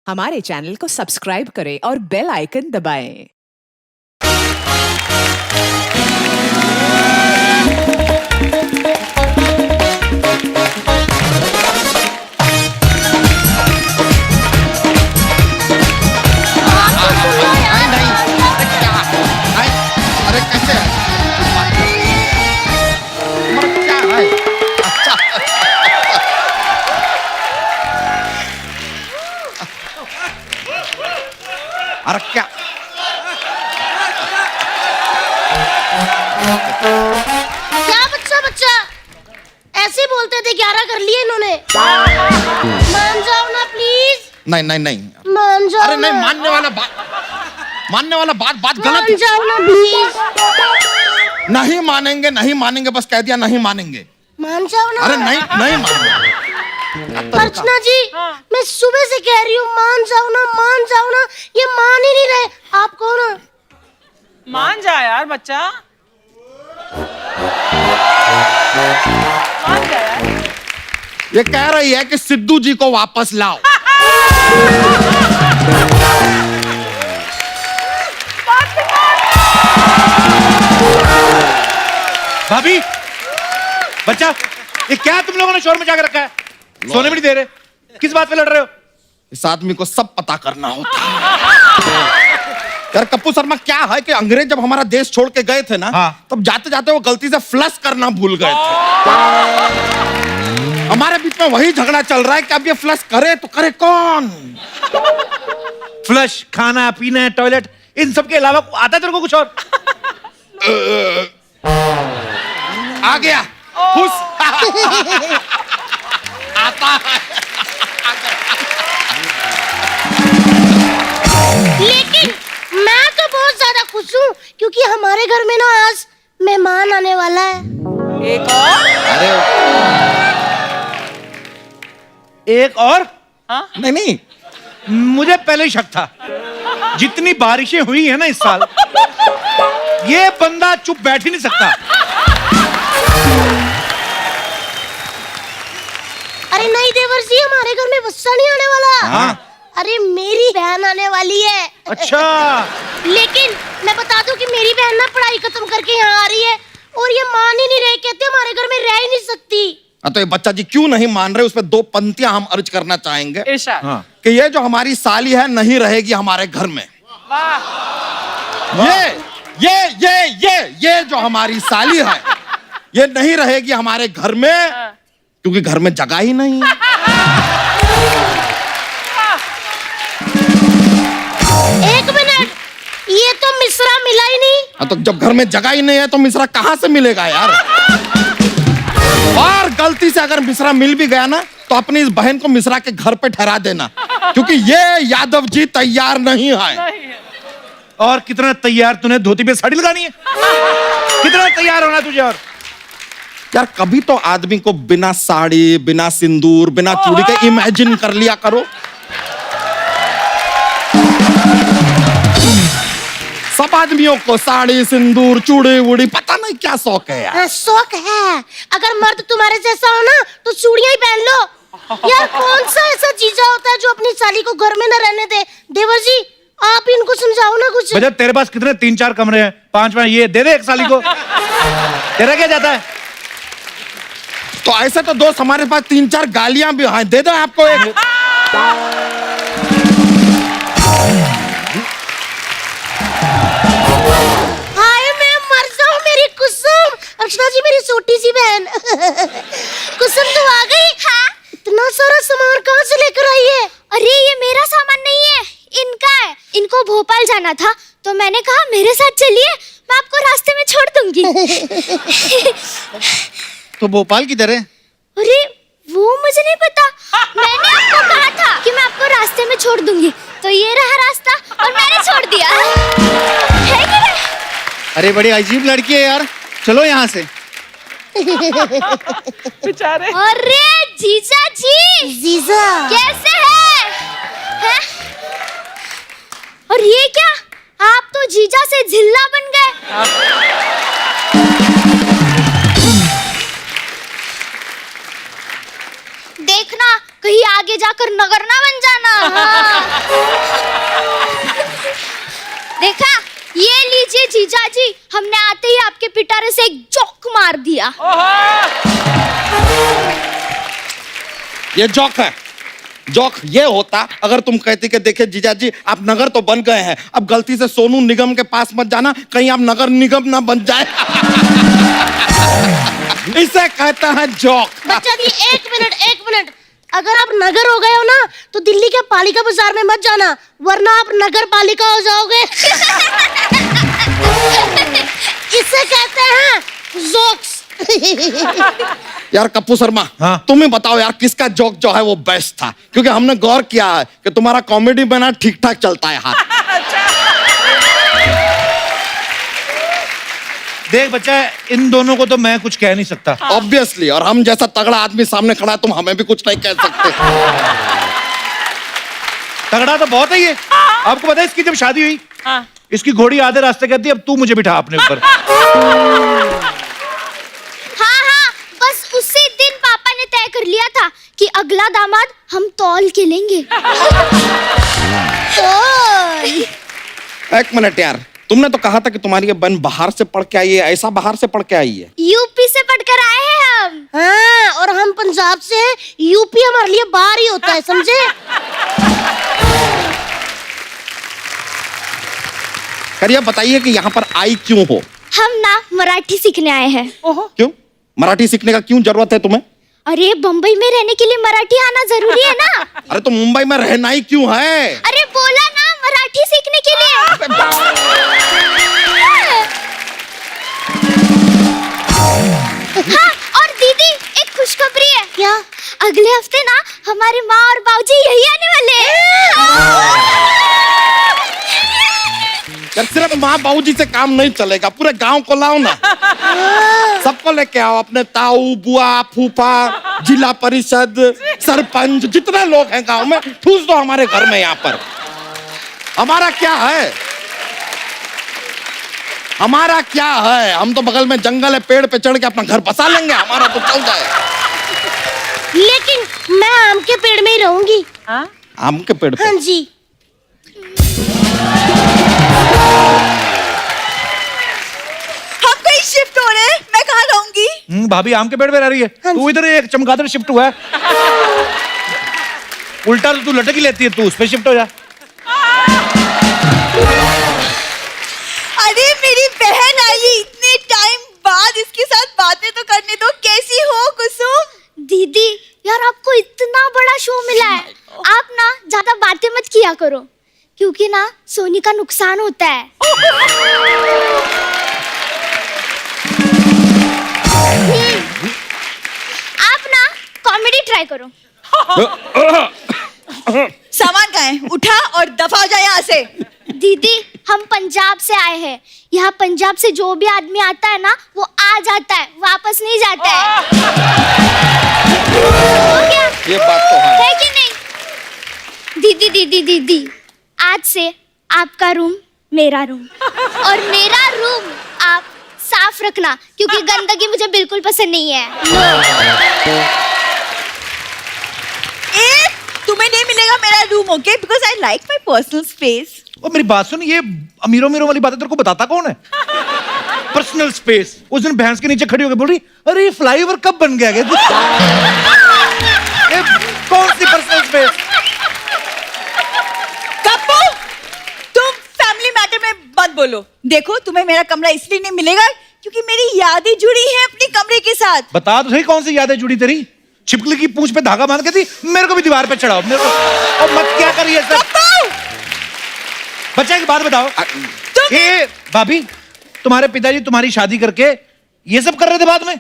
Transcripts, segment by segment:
हमारे चैनल को सब्सक्राइब करें और बेल आइकन दबाएं। अरे कैसे है? क्या है? अच्छा। अरे क्या? क्या बच्चा ऐसे बोलते थे 11 कर लिए इन्होंने। मान जाओ ना प्लीज। नहीं मान जाओ अरे नहीं, ना। मानने वाला बात गलत मान है। जाओ ना प्लीज। नहीं मानेंगे, बस कह दिया नहीं मानेंगे। मान जाओ ना। अरे नहीं मानेंगे। अर्चना जी, मैं सुबह से कह रही हूँ मान जाओ ना। ये मान ही नहीं रहे। आप कौन हो? मान जा यार बच्चा, मान जा यार। ये कह रही है कि सिद्धू जी को वापस लाओ। भाभी, बच्चा, ये क्या तुम लोगों ने शोर मचा के रखा है? सोने भी नहीं दे रहे, किस बात पे लड़ रहे हो? इस आदमी को सब पता करना होता है। यार कप्पू शर्मा, क्या है कि अंग्रेज जब हमारा देश छोड़ के गए थे ना, हाँ। तब जाते जाते वो गलती से फ्लश करना भूल गए थे। हमारे बीच में वही झगड़ा चल रहा है कि अब ये फ्लश करे तो करे कौन? फ्लश, खाना पीना, टॉयलेट, इन सब के अलावा आता है तेरे को कुछ और? आ गया खुश। आता है। लेकिन मैं तो बहुत ज्यादा खुश हूँ क्योंकि हमारे घर में ना आज मेहमान आने वाला है। एक और? अरे एक और? हाँ? नहीं, मुझे पहले ही शक था। जितनी बारिशें हुई है ना इस साल, ये बंदा चुप बैठ ही नहीं सकता। अरे नहीं देवर जी, हमारे घर में बच्चा नहीं आने वाला। हाँ। अरे मेरी बहन आने वाली है। अच्छा, लेकिन मैं बता दूं कि मेरी बहन ना पढ़ाई खत्म करके यहाँ आ रही है और ये मान ही नहीं रहे, कहते हमारे घर में रह ही नहीं सकती। तो ये बच्चा जी क्यों नहीं मान रहे? उसमें 2 पंक्तियां हम अर्ज करना चाहेंगे इरशाद। हाँ। कि ये जो हमारी साली है नहीं रहेगी हमारे घर में। वाह। ये जो हमारी साली है ये नहीं रहेगी हमारे घर में, क्योंकि घर में जगह ही नहीं है। एक मिनट, ये तो मिश्रा मिला ही नहीं। तो जब घर में जगह ही नहीं है तो मिश्रा कहां से मिलेगा यार? और गलती से अगर मिश्रा मिल भी गया ना तो अपनी इस बहन को मिश्रा के घर पे ठहरा देना, क्योंकि ये यादव जी तैयार नहीं है। और कितना तैयार तूने धोती पे साड़ी लगानी है? कितना तैयार होना तुझे? और यार कभी तो आदमी को बिना साड़ी, बिना सिंदूर, बिना चूड़ी के इमेजिन कर लिया करो। सब आदमियों को साड़ी, सिंदूर, चूड़ी वूड़ी पता नहीं क्या शौक है यार। शौक है। अगर मर्द तुम्हारे जैसा हो ना तो चूड़ियां ही पहन लो। यार कौन सा ऐसा जीजा होता है जो अपनी साली को घर में न रहने दे? देवर जी, आप इनको समझाओ ना कुछ। बजट, तेरे पास कितने 3-4 कमरे हैं? 5वां ये दे दे एक साली को। तेरा क्या जाता है? तो ऐसे तो दोस्त हमारे पास 3-4 गालियां भी हैं, दे दो आपको एक। हाय मैं मर जाऊं मेरी कुसुम। अर्चना जी मेरी छोटी सी बहन। कुसुम तो आ गई? हाँ। इतना सारा सामान कहाँ से लेकर आई है? अरे ये मेरा सामान नहीं है, इनका है। इनको भोपाल जाना था तो मैंने कहा मेरे साथ चलिए, मैं आपको रास्ते में छोड़ दूंगी। तो भोपाल किधर है? अरे वो मुझे नहीं पता, मैंने आपको कहा था कि मैं आपको रास्ते में छोड़ दूंगी, तो ये रहा रास्ता और मैंने छोड़ दिया। है कि नहीं? अरे बड़ी अजीब लड़की है यार, चलो यहाँ से। बेचारे। अरे जीजा जी, जीजा कैसे हैं? और ये क्या, आप तो जीजा से झिल्ला बन गए। देखना कहीं आगे जाकर नगर ना बन जाना। हाँ। जीजा जी, हमने आते ही आपके पिटारे से एक जोक मार दिया। ये जोक है। जोक ये होता अगर तुम कहती कि देखिए जीजा जी आप नगर तो बन गए हैं, अब गलती से सोनू निगम के पास मत जाना, कहीं आप नगर निगम ना बन जाए। इसे कहता है जोक। बच्चा जी एक मिनट, अगर आप नगर हो गए हो ना तो दिल्ली के पालिका बाजार में मत जाना, वरना आप नगर पालिका हो जाओगे। इसे कहते हैं जोक्स। यार कप्पू शर्मा, हाँ? तुम ही बताओ यार किसका जोक जो है वो बेस्ट था, क्योंकि हमने गौर किया है कि तुम्हारा कॉमेडी बना ठीक ठाक चलता है हाथ। देख बच्चा, इन दोनों को तो मैं कुछ कह नहीं सकता। ऑब्वियसली, और हम जैसा तगड़ा आदमी सामने खड़ा है तुम हमें भी कुछ नहीं कह सकते। तगड़ा तो बहुत है ये। आपको पता है इसकी जब शादी हुई, हाँ। इसकी घोड़ी आधे रास्ते कहती है अब तू मुझे बिठा अपने ऊपर। हाँ, बस उसी दिन पापा ने तय कर लिया था कि अगला दामाद हम तौल के लेंगे। एक मिनट यार, तुमने तो कहा था कि तुम्हारी ये बहन बाहर से पढ़ के आई है, ऐसा बाहर से पढ़ के आई है? यूपी से पढ़कर आए हैं हम। हाँ, और हम पंजाब से, यूपी हमारे लिए बाहर ही होता है, समझे? करिए बताइए कि यहाँ पर आई क्यों हो? हम ना मराठी सीखने आए हैं। क्यों? मराठी सीखने का क्यों जरूरत है तुम्हें? अरे बम्बई में रहने के लिए मराठी आना जरूरी है ना। अरे तो मुंबई में रहना ही क्यों है? अरे बोला ना मराठी सीखने के लिए। हाँ, और दीदी एक खुशखबरी है। क्या? अगले हफ्ते ना हमारी माँ और बाबूजी यही आने वाले हैं। यार सिर्फ माँ बाबूजी से काम नहीं चलेगा, पूरे गांव को लाओ ना। सबको लेके आओ, अपने ताऊ, बुआ, फूफा, जिला परिषद, सरपंच, जितने लोग हैं गांव में ठूस दो हमारे घर में। यहाँ पर हमारा क्या है? हमारा क्या है? हम तो बगल में जंगल है, पेड़ पे चढ़ के अपना घर बसा लेंगे, हमारा तो चल जाए। लेकिन मैं आम के पेड़ में ही रहूंगी। आम के पेड़ पे? हाँ जी। हम कहीं शिफ्ट हो रहे हैं, मैं कहाँ रहूंगी? भाभी आम के पेड़ पे रह रही है, तू इधर एक चमगादड़ शिफ्ट हुआ है। उल्टा तो तू लटक ही लेती है, तू उस पे शिफ्ट हो जा। अरे मेरी बहन आई है इतने टाइम बाद, इसके साथ बातें तो करने दो। कैसी हो कुसुम? दीदी यार आपको इतना बड़ा शो मिला है, आप ना ज्यादा बातें मत किया करो, क्योंकि ना सोनी का नुकसान होता है। आप ना कॉमेडी ट्राई करो। सामान कहाँ है? उठा और दफा हो जाए यहाँ से। दीदी हम पंजाब से आए हैं, यहाँ पंजाब से जो भी आदमी आता है ना वो आ जाता है, वापस नहीं जाता है। हो गया? ये बात तो है। कि नहीं? दीदी दीदी दीदी, आज से आपका रूम मेरा रूम, और मेरा रूम आप साफ रखना, क्योंकि गंदगी मुझे बिल्कुल पसंद नहीं है। तुम्हें नहीं मिलेगा मेरा room, okay? Because I like my personal space. और मेरी बात सुन, ये अमीरों अमीरों वाली बातें तेरे को बताता कौन है? Personal space. उस दिन भैंस के नीचे खड़ी होकर बोल रही, अरे ये फ्लाईओवर कब बन गया? ये कौन सी पर्सनल स्पेस? कप्पू, तुम फैमिली मैटर में मत बोलो। देखो तुम्हें मेरा कमरा इसलिए नहीं मिलेगा क्योंकि मेरी यादें जुड़ी हैं अपने कमरे के साथ। बता तो सही कौन सी यादें जुड़ी तेरी? छिपकली की पूंछ पे धागा बांध के थी, मेरे को भी दीवार पे चढ़ाओ, मेरे को। और मत क्या करिए सब। बच्चा की बात बताओ, ये भाभी तुम्हारे पिताजी तुम्हारी शादी करके ये सब कर रहे थे बाद में?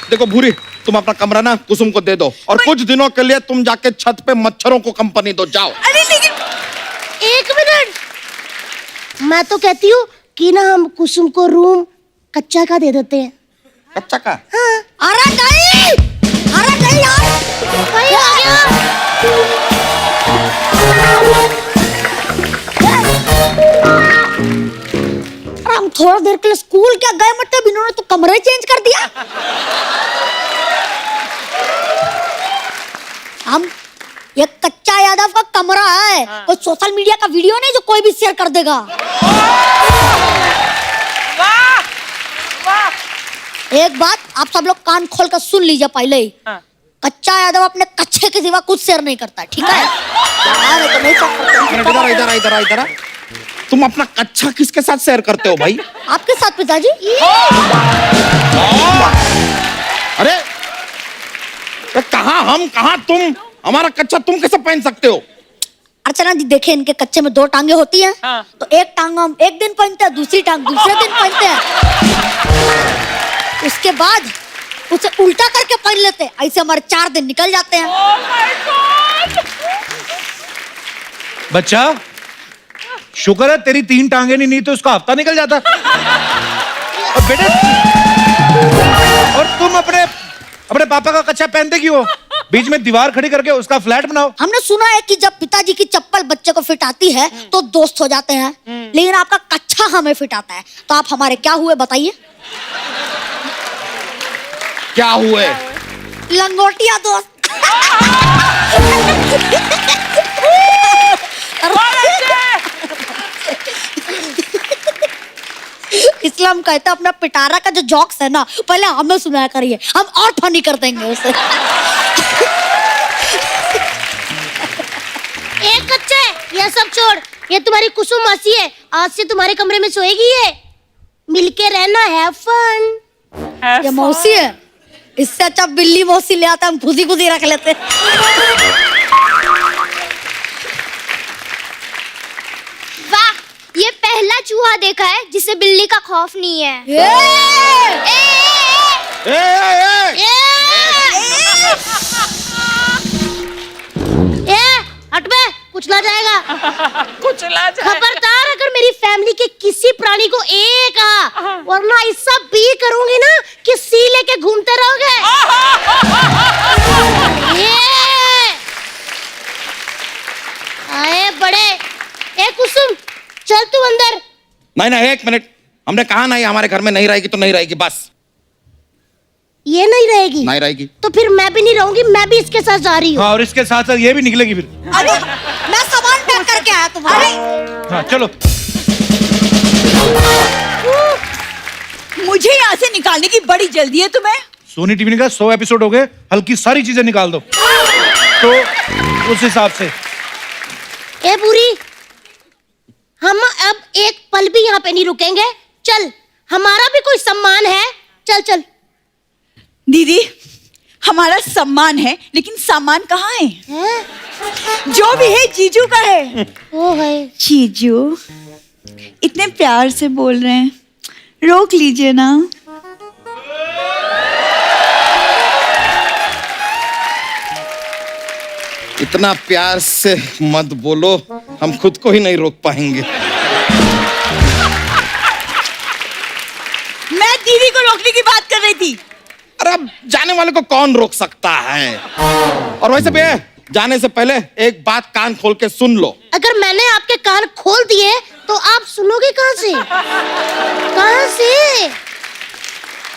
देखो भूरी, तुम अपना कमरा ना कुसुम को दे दो, और कुछ दिनों के लिए तुम जाके छत पे मच्छरों को कंपनी दो, जाओ। अरे लेकिन एक मिनट, मैं तो कहती हूँ कि ना हम कुसुम को रूम कच्चा का दे देते हैं। कच्चा का? अरे नहीं यार, भाई आ गया। हम थोड़ा देर के लिए स्कूल क्या गए, मतलब इन्होंने तो कमरा चेंज कर दिया। हम ये कच्चा यादव का कमरा है, कोई सोशल मीडिया का वीडियो नहीं जो कोई भी शेयर कर देगा। वाह वाह। एक बात आप सब लोग कान खोल कर सुन लीजिए पहले ही। हाँ। कच्चा यादव अपने कच्चे के सिवा कुछ शेयर नहीं करता, ठीक है? यार, तो नहीं इधर इधर इधर इधर। तुम अपना कच्चा किसके साथ शेयर करते हो भाई? आपके साथ पिताजी। अरे कहाँ हम कहाँ तुम? हमारा कच्चा तुम कैसे पहन सकते हो? अर्चना जी देखे, इनके कच्चे में 2 टांगे होती हैं। हाँ। तो एक टांग हम एक दिन पहनते हैं, दूसरी टांग दूसरे दिन पहनते हैं। उसके बाद उसे उल्टा करके पहन लेते हैं, ऐसे हमारे 4 दिन निकल जाते हैं। Oh my God! बच्चा, शुक्र है तेरी 3 टांगे नहीं तो उसका हफ्ता निकल जाता। और बेटे, और तुम अपने पापा का कच्चा पहनते क्यों हो? बीच में दीवार खड़ी करके उसका फ्लैट बनाओ। हमने सुना है कि जब पिताजी की चप्पल बच्चे को फिट आती है तो दोस्त हो जाते हैं, लेकिन आपका कच्चा हमें फिट आता है, तो आप हमारे क्या हुए बताइए? क्या हुए? लंगोटिया दोस्त। इसलिए हम कहते हैं अपना पिटारा का जो जॉक्स है ना, पहले हमें सुनाया करिए, हम और फनी कर देंगे उसे। एक कच्चे, ये सब छोड़, ये तुम्हारी कुसुम मासी है, आज से तुम्हारे कमरे में सोएगी ये। मिलके रहना, हैव फन। ये मौसी है, इससे अच्छा बिल्ली मौसी ले आता, हम खुदी खुदी रख लेते। वाह, ये पहला चूहा देखा है जिसे बिल्ली का खौफ नहीं है। ए! ए, हट बे, कुचला जाएगा। कुचला जाए। खबरदार अगर मेरी फैमिली के किसी प्राणी को कहा, वरना ऐसा भी करूंगी ना कि सी लेके घूमते रहोगे। आए बड़े। कुसुम, चल तू अंदर। नहीं 1 मिनट, हमने कहा नहीं हमारे घर में नहीं रहेगी तो नहीं रहेगी, बस। ये नहीं रहेगी? नहीं रहेगी तो फिर मैं भी नहीं रहूंगी, मैं भी इसके साथ जा रही हूँ। हाँ, और इसके साथ साथ ये भी निकलेगी फिर। अरे मैं सामान पैक करके आया तुम्हारे। हाँ चलो। मुझे यहाँ से निकालने की बड़ी जल्दी है तुम्हें। सोनी टीवी ने कहा 100 एपिसोड हो गए, हल्की सारी चीजें निकाल दो। तो उस हिसाब से ए बुरी, हम अब एक पल भी यहाँ पे नहीं रुकेंगे। चल, हमारा भी कोई सम्मान है। चल चल। दीदी, हमारा सम्मान है, लेकिन सामान कहाँ है? जो भी है जीजू का है। वो है जीजू इतने प्यार से बोल रहे हैं, रोक लीजिए ना। इतना प्यार से मत बोलो, हम खुद को ही नहीं रोक पाएंगे। मैं दीदी को रोकने की बात कर रही थी। अरे अब जाने वाले को कौन रोक सकता है? और वैसे भी जाने से पहले एक बात कान खोल के सुन लो। अगर मैंने आपके कान खोल दिए तो आप सुनोगे कहाँ से? कहाँ से?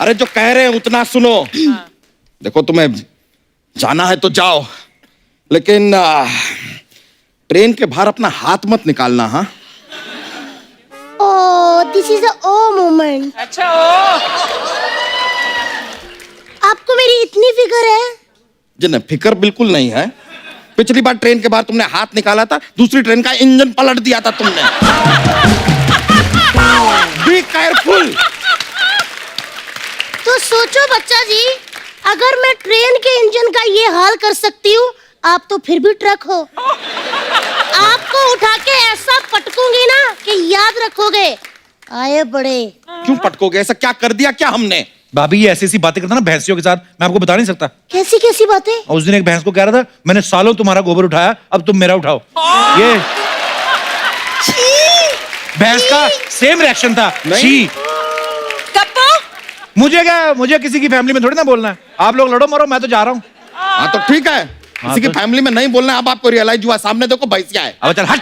अरे जो कह रहे हैं उतना सुनो। देखो, तुम्हें जाना है तो जाओ, लेकिन ट्रेन के बाहर अपना हाथ मत निकालना। हाँ, ओह, दिस इज अ मोमेंट। अच्छा आपको मेरी इतनी फिक्र है? जी नहीं, फिक्र बिल्कुल नहीं है। पिछली बार ट्रेन के बाहर तुमने हाथ निकाला था, दूसरी ट्रेन का इंजन पलट दिया था तुमने। Be careful. तो सोचो बच्चा जी, अगर मैं ट्रेन के इंजन का ये हाल कर सकती हूँ, आप तो फिर भी ट्रक हो। आपको उठा के ऐसा पटकूंगी ना कि याद रखोगे। आए बड़े। क्यों पटकोगे? ऐसा क्या कर दिया क्या हमने? भाभी, ये ऐसी बातें करता ना भैंसियों के साथ, मैं आपको बता नहीं सकता। कैसी कैसी बातें? और उस दिन एक भैंस को कह रहा था, मैंने सालों तुम्हारा गोबर उठाया, अब तुम मेरा उठाओ। ये भैंस का सेम रिएक्शन था। छी। कप्पो, मुझे किसी की फैमिली में थोड़ी ना बोलना है। आप लोग लड़ो मरो, मैं तो जा रहा हूँ। हाँ तो ठीक है, किसी की तो- फैमिली में नहीं बोलना। अब आपको रियलाइज हुआ, सामने देखो भैंसिया है। अब चल हट।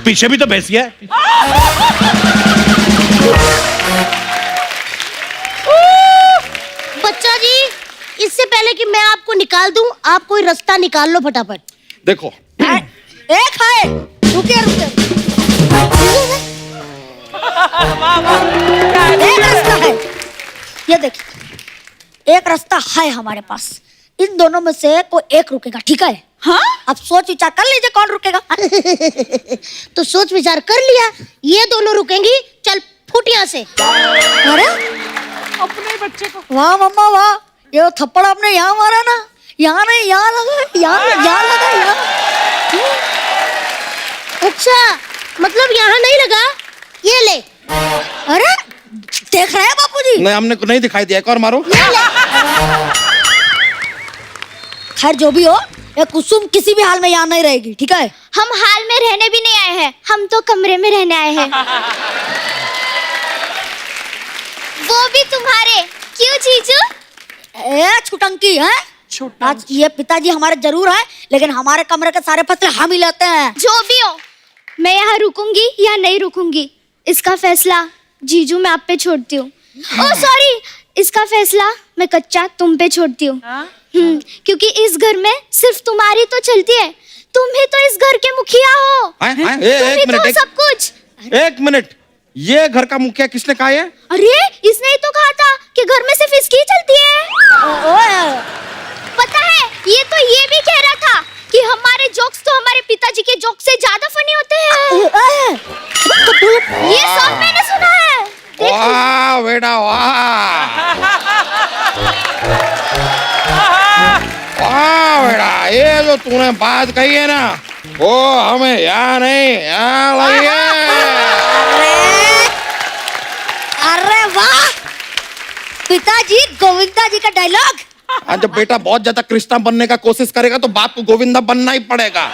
पीछे भी तो भैंसिया है। बच्चा जी, इससे पहले कि मैं आपको निकाल दूं, आप कोई रास्ता निकाल लो फटाफट। देखो एक है, रुके रुके, एक रास्ता है, ये देखिए, एक रास्ता है हमारे पास। इन दोनों में से कोई एक रुकेगा, ठीक है? हाँ? अब सोच विचार कर लीजिए कौन रुकेगा। तो सोच विचार कर लिया, ये दोनों रुकेंगी। चल फुट यहाँ से। अरे अपने बच्चे को वाह मम्मा वाह, ये तो थप्पड़ आपने यहाँ मारा ना, यहाँ नहीं यहाँ लगा, यहाँ लगा यहाँ। अच्छा, मतलब यहाँ नहीं लगा, ये ले। अरे देख रहे हैं बापूजी? नहीं, हमने को नहीं दिखाई दिया, एक और मारो। खैर जो भी हो, ये कुसुम किसी भी हाल में यहाँ नहीं रहेगी, ठीक है? हम हाल में रहने भी नहीं आए हैं, हम तो कमरे में रहने आए हैं। वो भी तुम्हारे, क्यों जीजू? ए छुटंकी है। आज ये पिताजी हमारे जरूर हैं, लेकिन हमारे कमरे के सारे फैसले हम ही लेते हैं। जो भी हो, मैं यहाँ रुकूंगी या नहीं रुकूंगी, इसका फैसला जीजू मैं आप पे छोड़ती हूँ। ओह सॉरी, इसका फैसला मैं कच्चा तुम पे छोड़ती हूँ। क्योंकि इस घर में सिर्फ तुम्हारी तो चलती है, तुम ही तो इस घर के मुखिया हो। तुम ही एक तो मिनट, सब कुछ। एक मिनट, ये घर का मुखिया किसने कहा है? अरे इसने ही तो कहा था कि घर में सिर्फ इसकी ही चलती है। पता है, ये तो ये भी कह रहा था कि हमारे जोक्स तो हमारे पिताजी के जोक से ज्यादा फनी होते हैं। ये सब मैंने सुना है। वाह बेटा वाह, वाह बेटा, ये जो तूने बात कही है ना, वो हमें यहाँ नहीं, यहाँ लगी है। अरे वाह, पिताजी गोविंदा जी का डायलॉग। हाँ, जब बेटा बहुत ज्यादा कृष्णा बनने का कोशिश करेगा तो बाप को गोविंदा बनना ही पड़ेगा,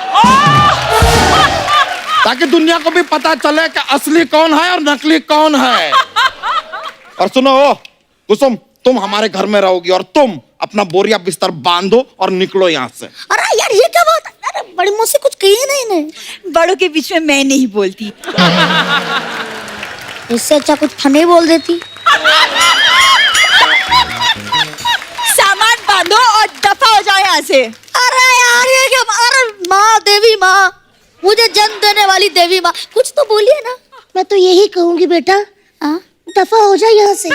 ताकि दुनिया को भी पता चले कि असली कौन है और नकली कौन है। और सुनो कुसुम, तुम हमारे घर में रहोगी और तुम अपना बोरिया बिस्तर बांधो और निकलो यहाँ से। अरे यार ये क्या बात है? अरे बड़ी मुझसे कुछ कही नहीं। बड़ों के बीच में मैं नहीं बोलती। इससे अच्छा कुछ फनी बोल देती। सामान बांधो और दफा हो जाओ यहाँ से। अरे यार ये क्या? अरे माँ, देवी माँ, मुझे जन्म देने वाली देवी माँ, कुछ तो बोलिए ना। मैं तो यही कहूंगी बेटा, दफा हो जाए यहाँ से।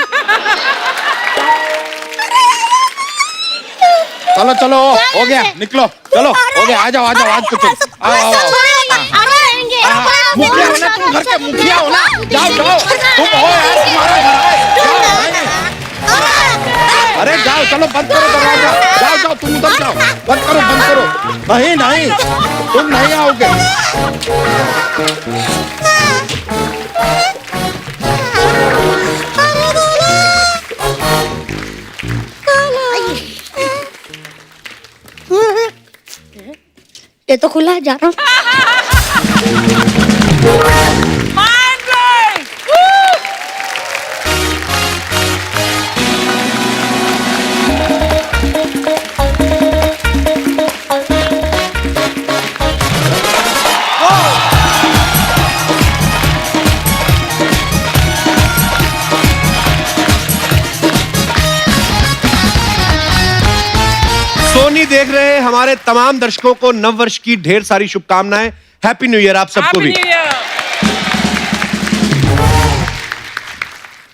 चलो चलो, हो गया, निकलो, चलो हो गया, आ जाओ आ जाओ, आज कुछ आओ आओ आओ। मुखिया हो ना तुम, घर के मुखिया हो ना, जाओ जाओ, तुम हो यार, तुम्हारा घर है, जाओ। अरे जाओ, चलो बंद करो दरवाजा, जाओ जाओ, तुम उधर जाओ, बंद करो बंद करो। नहीं नहीं, तुम नहीं आओगे। ये तो खुला है, जा रहा हूँ। Mind blowing. सोनी देख रहे हमारे तमाम दर्शकों को नव वर्ष की ढेर सारी शुभकामनाएं। हैप्पी न्यू ईयर आप सबको भी।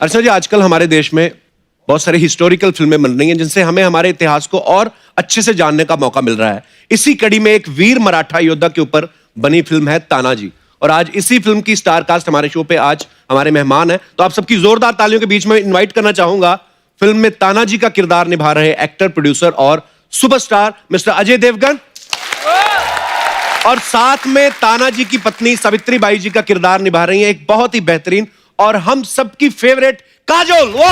अर्चना जी, आजकल हमारे देश में बहुत सारी हिस्टोरिकल फिल्में बन रही हैं जिनसे हमें हमारे इतिहास को और अच्छे से जानने का मौका मिल रहा है। इसी कड़ी में एक वीर मराठा योद्धा के ऊपर बनी फिल्म है तानाजी, और आज इसी फिल्म की स्टार कास्ट हमारे शो पे आज हमारे मेहमान हैं। तो आप सबकी जोरदार तालियों के बीच में इन्वाइट करना चाहूंगा फिल्म में तानाजी का किरदार निभा रहे एक्टर, प्रोड्यूसर और सुपरस्टार मिस्टर अजय देवगन, और साथ में तानाजी की पत्नी सावित्री बाई जी का किरदार निभा रही हैं एक बहुत ही बेहतरीन और हम सबकी फेवरेट काजोल। वो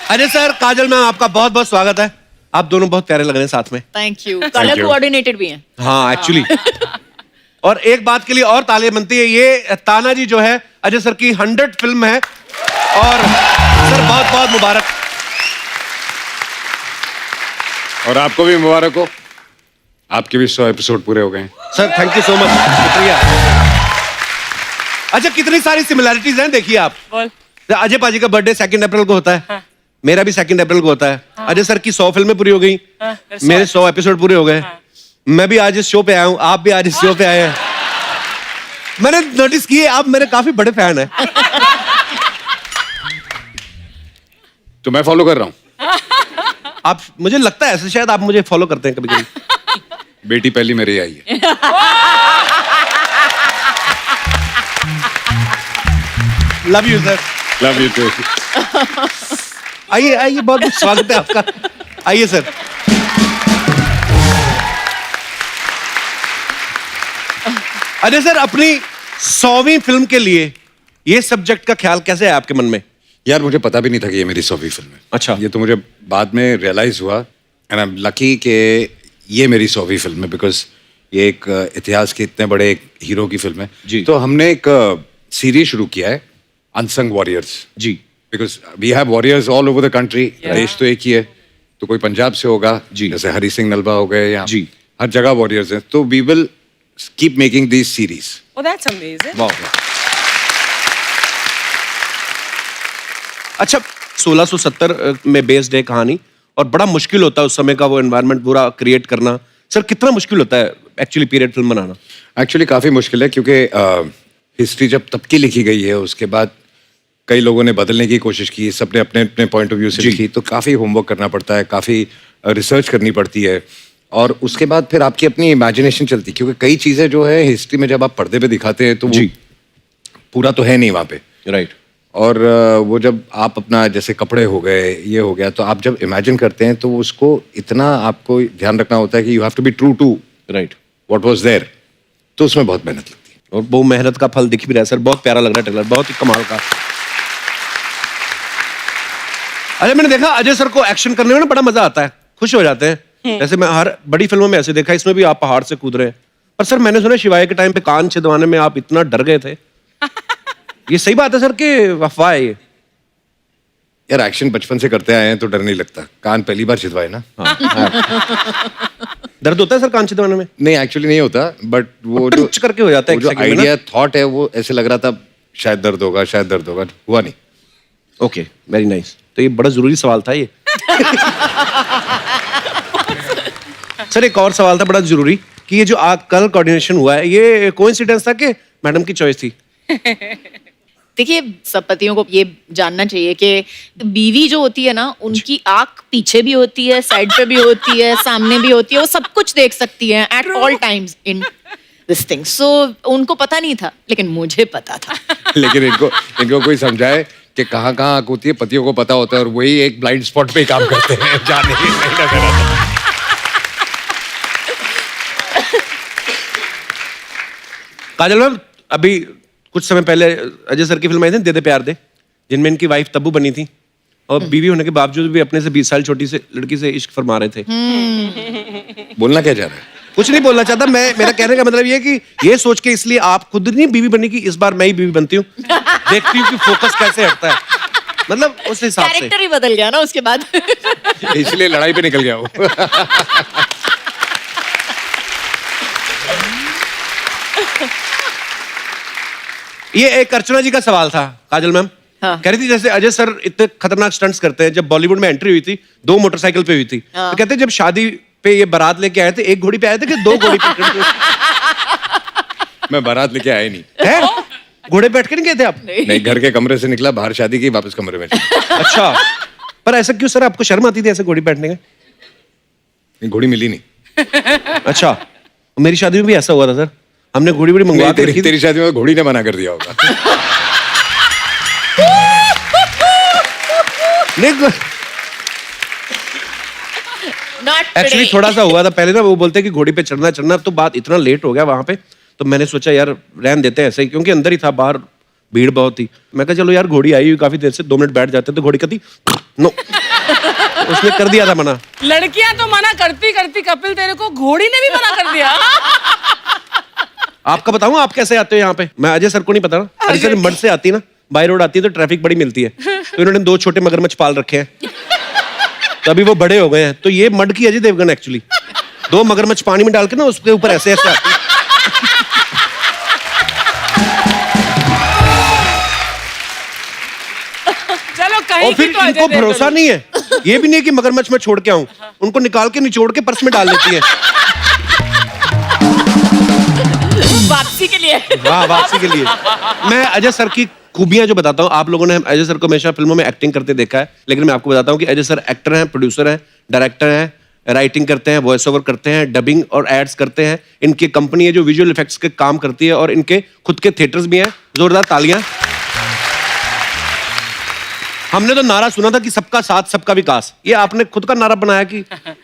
अजय सर, काजल मैम, आपका बहुत बहुत स्वागत है। आप दोनों बहुत प्यारे लग रहे हैं साथ में। Thank you. कलर कोऑर्डिनेटेड भी हैं। हाँ एक्चुअली। और एक बात के लिए और तालियां बनती है, ये तानाजी जो है अजय सर की 100 फिल्म है, और सर बहुत बहुत मुबारक। और आपको भी मुबारक हो, आपके भी 100 एपिसोड पूरे हो गए। Sir thank you so much, शुक्रिया। अच्छा, कितनी सारी सिमिलैरिटीज हैं देखिए आप। बोल। अजय पाजी का बर्थडे 2 अप्रैल को होता है, मेरा भी 2 अप्रैल को होता है। अजय सर की 100 फिल्में पूरी हो गई, मेरे 100 एपिसोड पूरे हो गए। मैं भी आज इस शो पे आया हूँ, आप भी आज इस शो पे आए हैं। मैंने नोटिस किए आप मेरे काफी बड़े फैन हैं। तो मैं फॉलो कर रहा हूँ। आप, मुझे लगता है ऐसे शायद आप मुझे फॉलो करते हैं कभी कभी। बेटी पहली मेरी आई है। Love you sir. Love you too. आइए आइए, बहुत बहुत स्वागत है आपका। आइए सर। अजय सर, अपनी 100वीं फिल्म के लिए ये सब्जेक्ट का ख्याल कैसे है आपके मन में? यार मुझे पता भी नहीं था कि ये मेरी 100वीं फिल्म है। अच्छा। ये तो मुझे बाद में रियलाइज हुआ एंड आई एम लकी कि ये मेरी 100वीं फिल्म है, बिकॉज ये एक इतिहास के इतने बड़े एक हीरो की फिल्म है। जी। तो हमने एक सीरीज शुरू किया है, अनसंग वॉरियर्स। जी। Because we have warriors all over the country. देश तो एक ही है, तो कोई पंजाब से होगा, जी। जैसे हरी सिंह नलवा हो गए, या जी। हर जगह वॉरियर्स हैं। तो we will keep making this series. Oh, that's amazing. वाह। अच्छा, 1670 में बेस्ड है कहानी, और बड़ा मुश्किल होता है उस समय का वो एनवायरनमेंट पूरा क्रिएट करना। सर, कितना मुश्किल होता है एक्चुअली पीरियड फिल्म बनाना? एक्चुअली काफ़ी मुश्किल है, क्योंकि हिस्ट्री जब तब की लिखी गई है, उसके बाद कई लोगों ने बदलने की कोशिश की, सबने अपने अपने पॉइंट ऑफ व्यू से लिखी, तो काफ़ी होमवर्क करना पड़ता है, काफ़ी रिसर्च करनी पड़ती है, और उसके बाद फिर आपकी अपनी इमेजिनेशन चलती है, क्योंकि कई चीज़ें जो है हिस्ट्री में जब आप पर्दे पे दिखाते हैं तो वो पूरा तो है नहीं वहाँ पे। राइट। और वो जब आप अपना, जैसे कपड़े हो गए, ये हो गया, तो आप जब इमेजिन करते हैं तो उसको इतना आपको ध्यान रखना होता है कि you have to be true to right what was there, तो उसमें बहुत मेहनत लगती है। और वो मेहनत का फल दिख भी रहा है सर, बहुत प्यारा लग रहा है ट्रेलर, बहुत ही कमाल का। अरे मैंने देखा अजय सर को एक्शन करने में ना बड़ा मजा आता है, खुश हो जाते हैं। जैसे मैं हर बड़ी फिल्मों में ऐसे देखा, इसमें भी आप पहाड़ से कूद रहे हैं। पर सर मैंने सुना शिवाय के टाइम पे कान छिदवाने में आप इतना डर गए थे, ये सही बात है सर कि अफवाह है ये? यार एक्शन बचपन से करते आए हैं तो डर नहीं लगता, कान पहली बार छिदवाए ना। दर्द होता है सर कान छिदवाने में? नहीं, एक्चुअली नहीं होता, बट वो जो करके हो जाता है, जो आइडिया थॉट है वो ऐसे लग रहा था शायद दर्द होगा, शायद दर्द होगा, हुआ नहीं। Okay, very nice. तो ये बड़ा जरूरी सवाल था ये। सर एक और सवाल था बड़ा जरूरी, कि ये जो आज कल कोऑर्डिनेशन हुआ है, ये कोइंसिडेंस था कि मैडम की चॉइस थी? देखिए, सब पतियों को ये जानना चाहिए कि बीवी जो होती है ना, उनकी आंख पीछे भी होती है, साइड पे भी होती है, सामने भी होती है, वो सब कुछ देख सकती है at all times in this thing. So उनको पता नहीं था, लेकिन मुझे पता था। लेकिन इनको कोई समझाए कि कहाँ कहाँ आंख होती है, पतियों को पता होता है, और वही एक ब्लाइंड स्पॉट पे काम करते हैं, जाने ही नहीं नजर आता। काजल मैम, अभी कुछ समय पहले अजय सर की फिल्म आई थी दे दे प्यार दे, जिनमें इनकी वाइफ तब्बू बनी थी, और बीवी होने के बावजूद भी अपने से 20 साल छोटी से लड़की से इश्क फरमा रहे थे। बोलना क्या चाह रहा है? कुछ नहीं बोलना चाहता मैं, मेरा कहने का मतलब ये है कि ये सोच के इसलिए आप खुद नहीं बीवी बनी, कि इस बार मैं ही बीवी बनती हूँ, देखती हूँ कि फोकस कैसे हटता है, मतलब उस हिसाब से। कैरेक्टर ही बदल गया ना उसके बाद। इसलिए लड़ाई पे निकल गया वो। ये एक अर्चना जी का सवाल था काजल मैम। हाँ। कह रही थी जैसे अजय सर इतने खतरनाक स्टंट्स करते हैं, जब बॉलीवुड में एंट्री हुई थी 2 मोटरसाइकिल पे हुई थी, तो कहते हैं जब शादी पे ये बारात लेके आए थे, 1 घोड़ी पे आए थे कि 2 घोड़ी पे? मैं बारात लेके आया नहीं है, घोड़े पे बैठ के नहीं गए थे आप? नहीं, घर के कमरे से निकला, बाहर शादी की, वापस कमरे में चला। अच्छा, पर ऐसा क्यों सर, आपको शर्म आती थी ऐसे घोड़ी बैठने का? घोड़ी मिली नहीं। अच्छा, मेरी शादी में भी ऐसा हुआ था सर, हमने घोड़ी बड़ी मंगवा के रखी थी। तेरी शादी में घोड़ी ने मना कर दिया होगा। एक्चुअली थोड़ा सा हुआ था पहले ना, वो बोलते कि घोड़ी पे चढ़ना चढ़ना, तो बात इतना लेट हो गया वहां पे, तो मैंने सोचा यार रहन देते हैं ऐसे ही, क्योंकि अंदर ही था, बाहर भीड़ बहुत थी। मैं कहा चलो यार घोड़ी आई हुई काफी देर से, 2 मिनट बैठ जाते, तो घोड़ी कहती नो, उसने कर दिया था मना। लड़कियां तो मना करती करती कपिल, तेरे को घोड़ी ने भी मना कर दिया। आपका बताऊं आप कैसे आते हो यहाँ पे? मैं अजय सर को नहीं पता ना, अजय सर मड से आती ना, बाई रोड आती है तो ट्रैफिक बड़ी मिलती है, तो इन्होंने 2 छोटे मगरमच्छ पाल रखे हैं, तभी वो बड़े हो गए हैं। तो ये मड की अजय देवगन एक्चुअली 2 मगरमच्छ पानी में डाल के ना उसके ऊपर ऐसे ऐसे आती है। चलो और फिर तो अजय इनको देवगन भरोसा नहीं है, ये भी नहीं है कि मगरमच्छ में छोड़ के आऊं, उनको निकाल के निचोड़ के पर्स में डाल लेती है। वापसी के लिए। हाँ, वापसी के लिए। मैं अजय सर की खूबियां जो बताता हूँ, आप लोगों ने अजय सर को हमेशा फिल्मों में एक्टिंग करते देखा है, लेकिन मैं आपको बताता हूँ कि अजय सर एक्टर हैं, प्रोड्यूसर हैं, डायरेक्टर हैं, राइटिंग करते हैं, वॉइस ओवर करते हैं, डबिंग और एड्स करते हैं। इनकी कंपनी है जो विजुअल इफेक्ट्स के काम करती है और इनके खुद के थिएटर्स भी हैं। जोरदार तालियां। हमने तो नारा सुना था कि सबका साथ सबका विकास, ये आपने खुद का नारा बनाया कि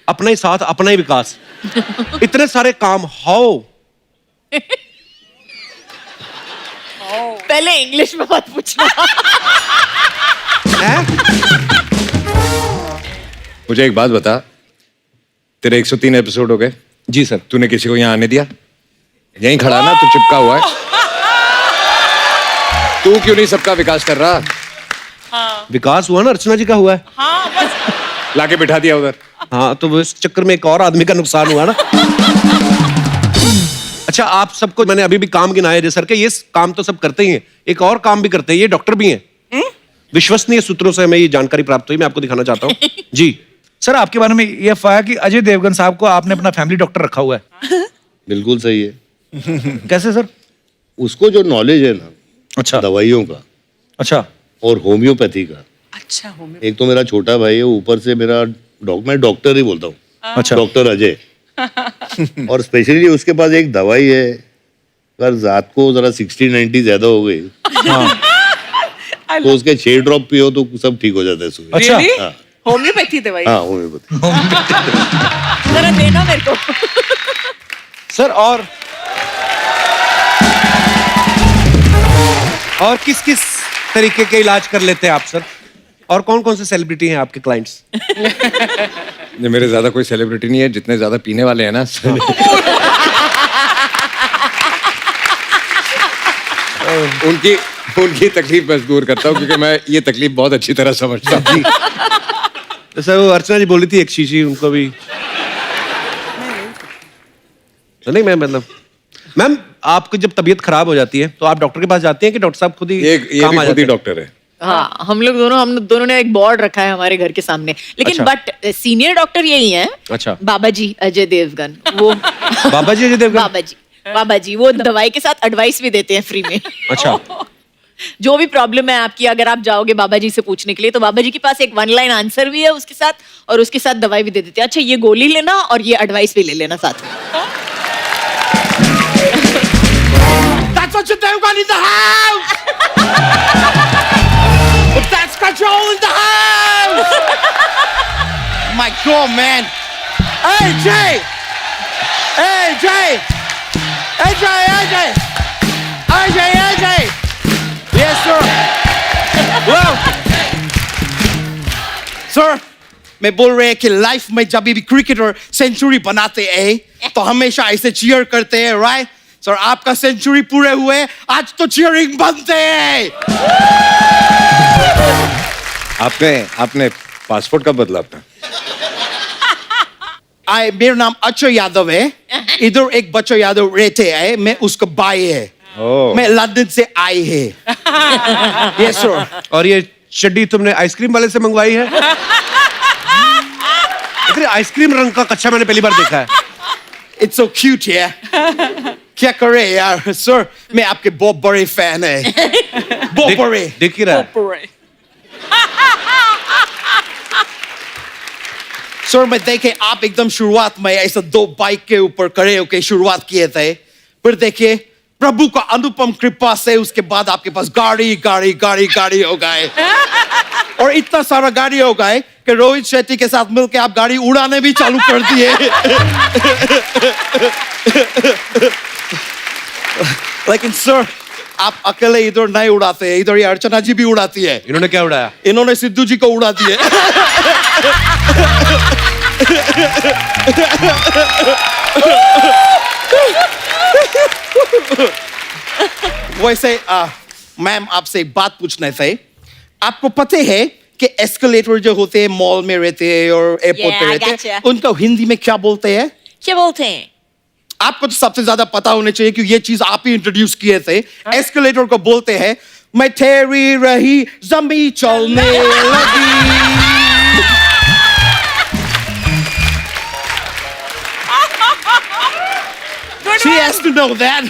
अपना ही साथ अपना ही विकास। इतने सारे काम, हाउ? पहले इंग्लिश में मत पूछना। मुझे एक बात बता, तेरे 103 एपिसोड हो गए। जी सर। तूने किसी को यहाँ आने दिया? यहीं खड़ा ना, तू चिपका हुआ है। तू क्यों नहीं सबका विकास कर रहा? विकास हुआ ना, अर्चना जी का हुआ है। हाँ, बस। लाके बिठा दिया उधर। हाँ, तो वो इस चक्कर में एक और आदमी का नुकसान हुआ ना। अच्छा, आप सबको मैंने अभी भी काम गिनाया जैसे सर के, ये काम तो सब करते ही हैं, एक और काम भी करते हैं, ये डॉक्टर भी हैं। विश्वसनीय सूत्रों से हमें ये जानकारी प्राप्त हुई, मैं आपको दिखाना चाहता हूँ। जी सर, आपके बारे में ये अफवाह है कि अजय देवगन साहब को आपने अपना फैमिली डॉक्टर रखा हुआ है। बिल्कुल सही है। कैसे सर? उसको जो नॉलेज है ना, अच्छा, दवाइयों का, अच्छा, और होम्योपैथी का। अच्छा, एक तो मेरा छोटा भाई है, ऊपर से मेरा मैं डॉक्टर ही बोलता हूँ। अच्छा, डॉक्टर अजय। और स्पेशली उसके पास एक दवाई है, अगर रात को जरा 60-90 ज्यादा हो गई तो उसके 6 ड्रॉप पियो तो सब ठीक हो जाता है सुबह। अच्छा, हाँ, होम्योपैथी दवाई। हाँ, होम्योपैथी। जरा देना मेरे को। सर, और किस किस तरीके के इलाज कर लेते हैं आप सर? और कौन कौन से सेलिब्रिटी हैं आपके क्लाइंट्स? मेरे ज्यादा कोई सेलिब्रिटी नहीं है, जितने ज्यादा पीने वाले हैं ना। उनकी तकलीफ मैं दूर करता हूँ, क्योंकि मैं ये तकलीफ बहुत अच्छी तरह समझता हूँ। तो सर, वो अर्चना जी बोली थी एक शीशी, उनको भी तो नहीं, मैं मतलब मैम, आपको जब तबीयत खराब हो जाती है तो आप डॉक्टर के पास जाती हैं कि डॉक्टर साहब खुद ही ये काम भी आ खुद जाते ही हैं? डॉक्टर है। हाँ, हम दोनों ने एक बोर्ड रखा है हमारे घर के सामने, लेकिन अच्छा। बट सीनियर डॉक्टर यही हैं। अच्छा। बाबा जी अजय देवगन, वो बाबा जी अजय देवगन? बाबा जी वो दवाई के साथ एडवाइस भी देते हैं फ्री में। अच्छा। जो भी प्रॉब्लम है आपकी, अगर आप जाओगे बाबा जी से पूछने के लिए, तो बाबा जी के पास एक 1 लाइन आंसर भी है उसके साथ, और उसके साथ दवाई भी दे देते हैं। अच्छा, ये गोली लेना और ये एडवाइस भी ले लेना साथ में। That's what you do got in the house. That's control in the house. My God, man. Hey, Jay. Hey, Jay. Hey, Jay. Hey, Jay. Hey, Jay. Hey, Jay. Yes, sir. Well, sir, मैं बोल रहे हैं कि life में जब भी cricketer century बनाते हैं तो हमेशा ऐसे चीयर करते हैं, राइट? सर, आपका सेंचुरी पूरे हुए, आज तो चीयरिंग बनते हैं। आपने पासपोर्ट कब बदला अपना? मेरा नाम अक्षय यादव है। इधर एक बच्चा यादव रहते हैं, मैं उसका भाई है। मैं लंदन से आई है। Yes sir. और ये चड्डी तुमने आइसक्रीम वाले से मंगवाई है? इतने आइसक्रीम रंग का कच्चा मैंने पहली बार देखा है। It's so cute, yeah. क्या करे यार सर, मैं आपके बहुत बड़े फैन है। बहुत बड़े। दिख ही रहा है। सर, मैं देखे आप एकदम शुरुआत में ऐसा 2 बाइक के ऊपर खड़े होके शुरुआत किए थे, फिर देखिए प्रभु का अनुपम कृपा से उसके बाद आपके पास गाड़ी गाड़ी गाड़ी गाड़ी हो गए, और इतना सारा गाड़ी हो गए कि रोहित शेट्टी के साथ मिलकर आप गाड़ी उड़ाने भी चालू कर दिए। लेकिन सर, आप अकेले इधर नहीं उड़ाते, इधर ये अर्चना जी भी उड़ाती है। इन्होंने क्या उड़ाया? इन्होंने सिद्धू जी को उड़ा दिए। वैसे मैम, आपसे एक बात पूछना थे। आपको पता है कि एस्केलेटर जो होते हैं मॉल में रहते हैं और एयरपोर्ट पे रहते हैं, उनको हिंदी में क्या बोलते हैं? क्या बोलते हैं? आपको तो सबसे ज्यादा पता होना चाहिए कि ये चीज आप ही इंट्रोड्यूस किए थे। एस्केलेटर को बोलते हैं मैं ठहरी रही जमी चलने लगी. She has to know that.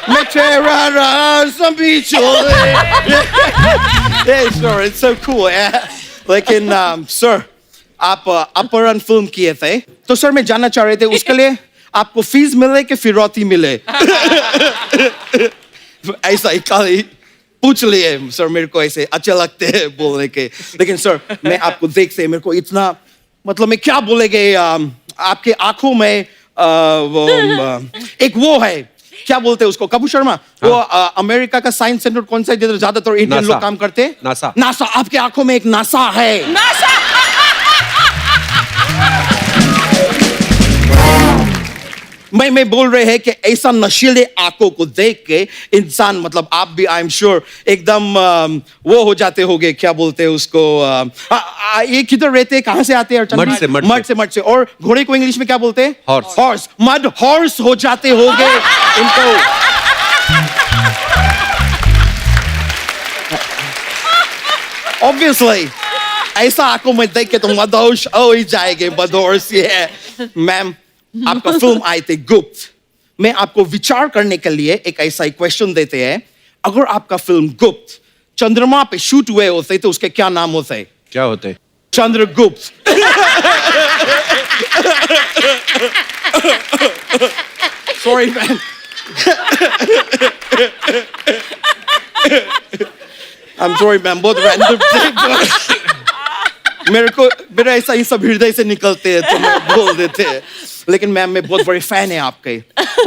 मैं ठहरा रहा जमी चलने. Yeah, sir, it's so cool. Yeah. लेकिन सर आप अपहरण फिल्म किए थे तो सर मैं जानना चाह रहे थे उसके लिए आपको फीस मिले कि फिरौती मिले. ऐसा ही खाली पूछ लिए सर, मेरे को ऐसे अच्छे लगते हैं बोलने के. लेकिन सर मैं आपको देखते मेरे को इतना मतलब मैं क्या बोलेंगे आपके आंखों में एक वो है क्या बोलते हैं उसको कपूर शर्मा वो अमेरिका का साइंस सेंटर कौन सा है जिधर ज्यादातर इंडियन लोग काम करते हैं. नासा. नासा. आपके आंखों में एक नासा है. नासा. मैं बोल रहे हैं कि ऐसा नशीले आंखों को देख के इंसान मतलब आप भी आई एम श्योर एकदम वो हो जाते होंगे क्या बोलते हैं उसको ये किधर रहते हैं कहां से आते हैं मड से और घोड़े को इंग्लिश में क्या बोलते हैं हॉर्स. मड हॉर्स हो जाते होंगे इनको. ऑब्वियसली ऐसा आंखों में देख के तो मदहोश हो ही जाएंगे. मदहोश ये मैम आपका फिल्म आए थे गुप्त. मैं आपको विचार करने के लिए एक ऐसा क्वेश्चन देते हैं. अगर आपका फिल्म गुप्त चंद्रमा पे शूट हुए होते तो उसके क्या नाम होते? क्या होते? Chandragupta. Sorry ma'am. I am sorry ma'am बहुत रैंडम मेरे को मेरा ऐसा ही सब हृदय से निकलते हैं तो मैं बोल देते हैं. लेकिन मैम मैं बहुत बड़े फैन है आपके.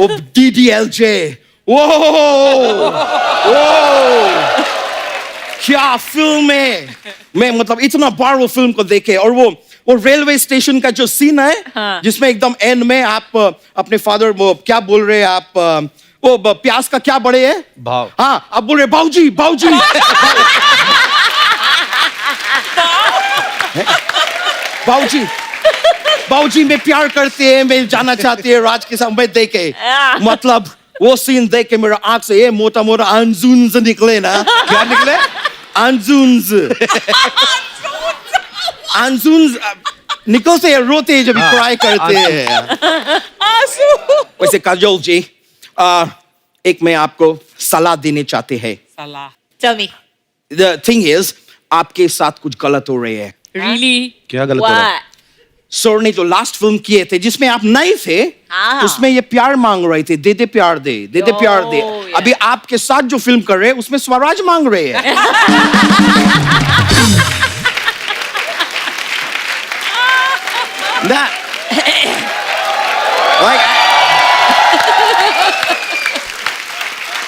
वो DDLJ वो क्या फिल्म है. मैं मतलब इतना बार वो फिल्म को देखे और वो रेलवे स्टेशन का जो सीन है जिसमें एकदम एंड में आप अपने फादर वो क्या बोल रहे हैं आप वो प्यास का क्या बड़े है भाव. हाँ आप बोल रहे बाबूजी बाबूजी. बाबूजी बाबूजी में प्यार करते हैं मैं जाना चाहती है राज के साथ मैं देखे मतलब वो सीन देख के मेरा आंख से ये मोटा मोटा आंजुन्स निकले ना. क्या निकले? आंजुन्स. आंजुन्स निकलते हैं रोते हैं जब क्राई करते हैं. वैसे काजोल जी एक मैं आपको सलाह देने चाहते हैं. सलाह. Tell me. The thing is आपके साथ कुछ गलत हो रही है. Really? क्या गलत हो रहा है? सर ने जो लास्ट फिल्म किए थे जिसमें आप नहीं थे उसमें ये प्यार मांग रहे थे दे दे प्यार दे दे दे प्यार दे. अभी आपके साथ जो फिल्म कर रहे हैं उसमें स्वराज मांग रहे हैं.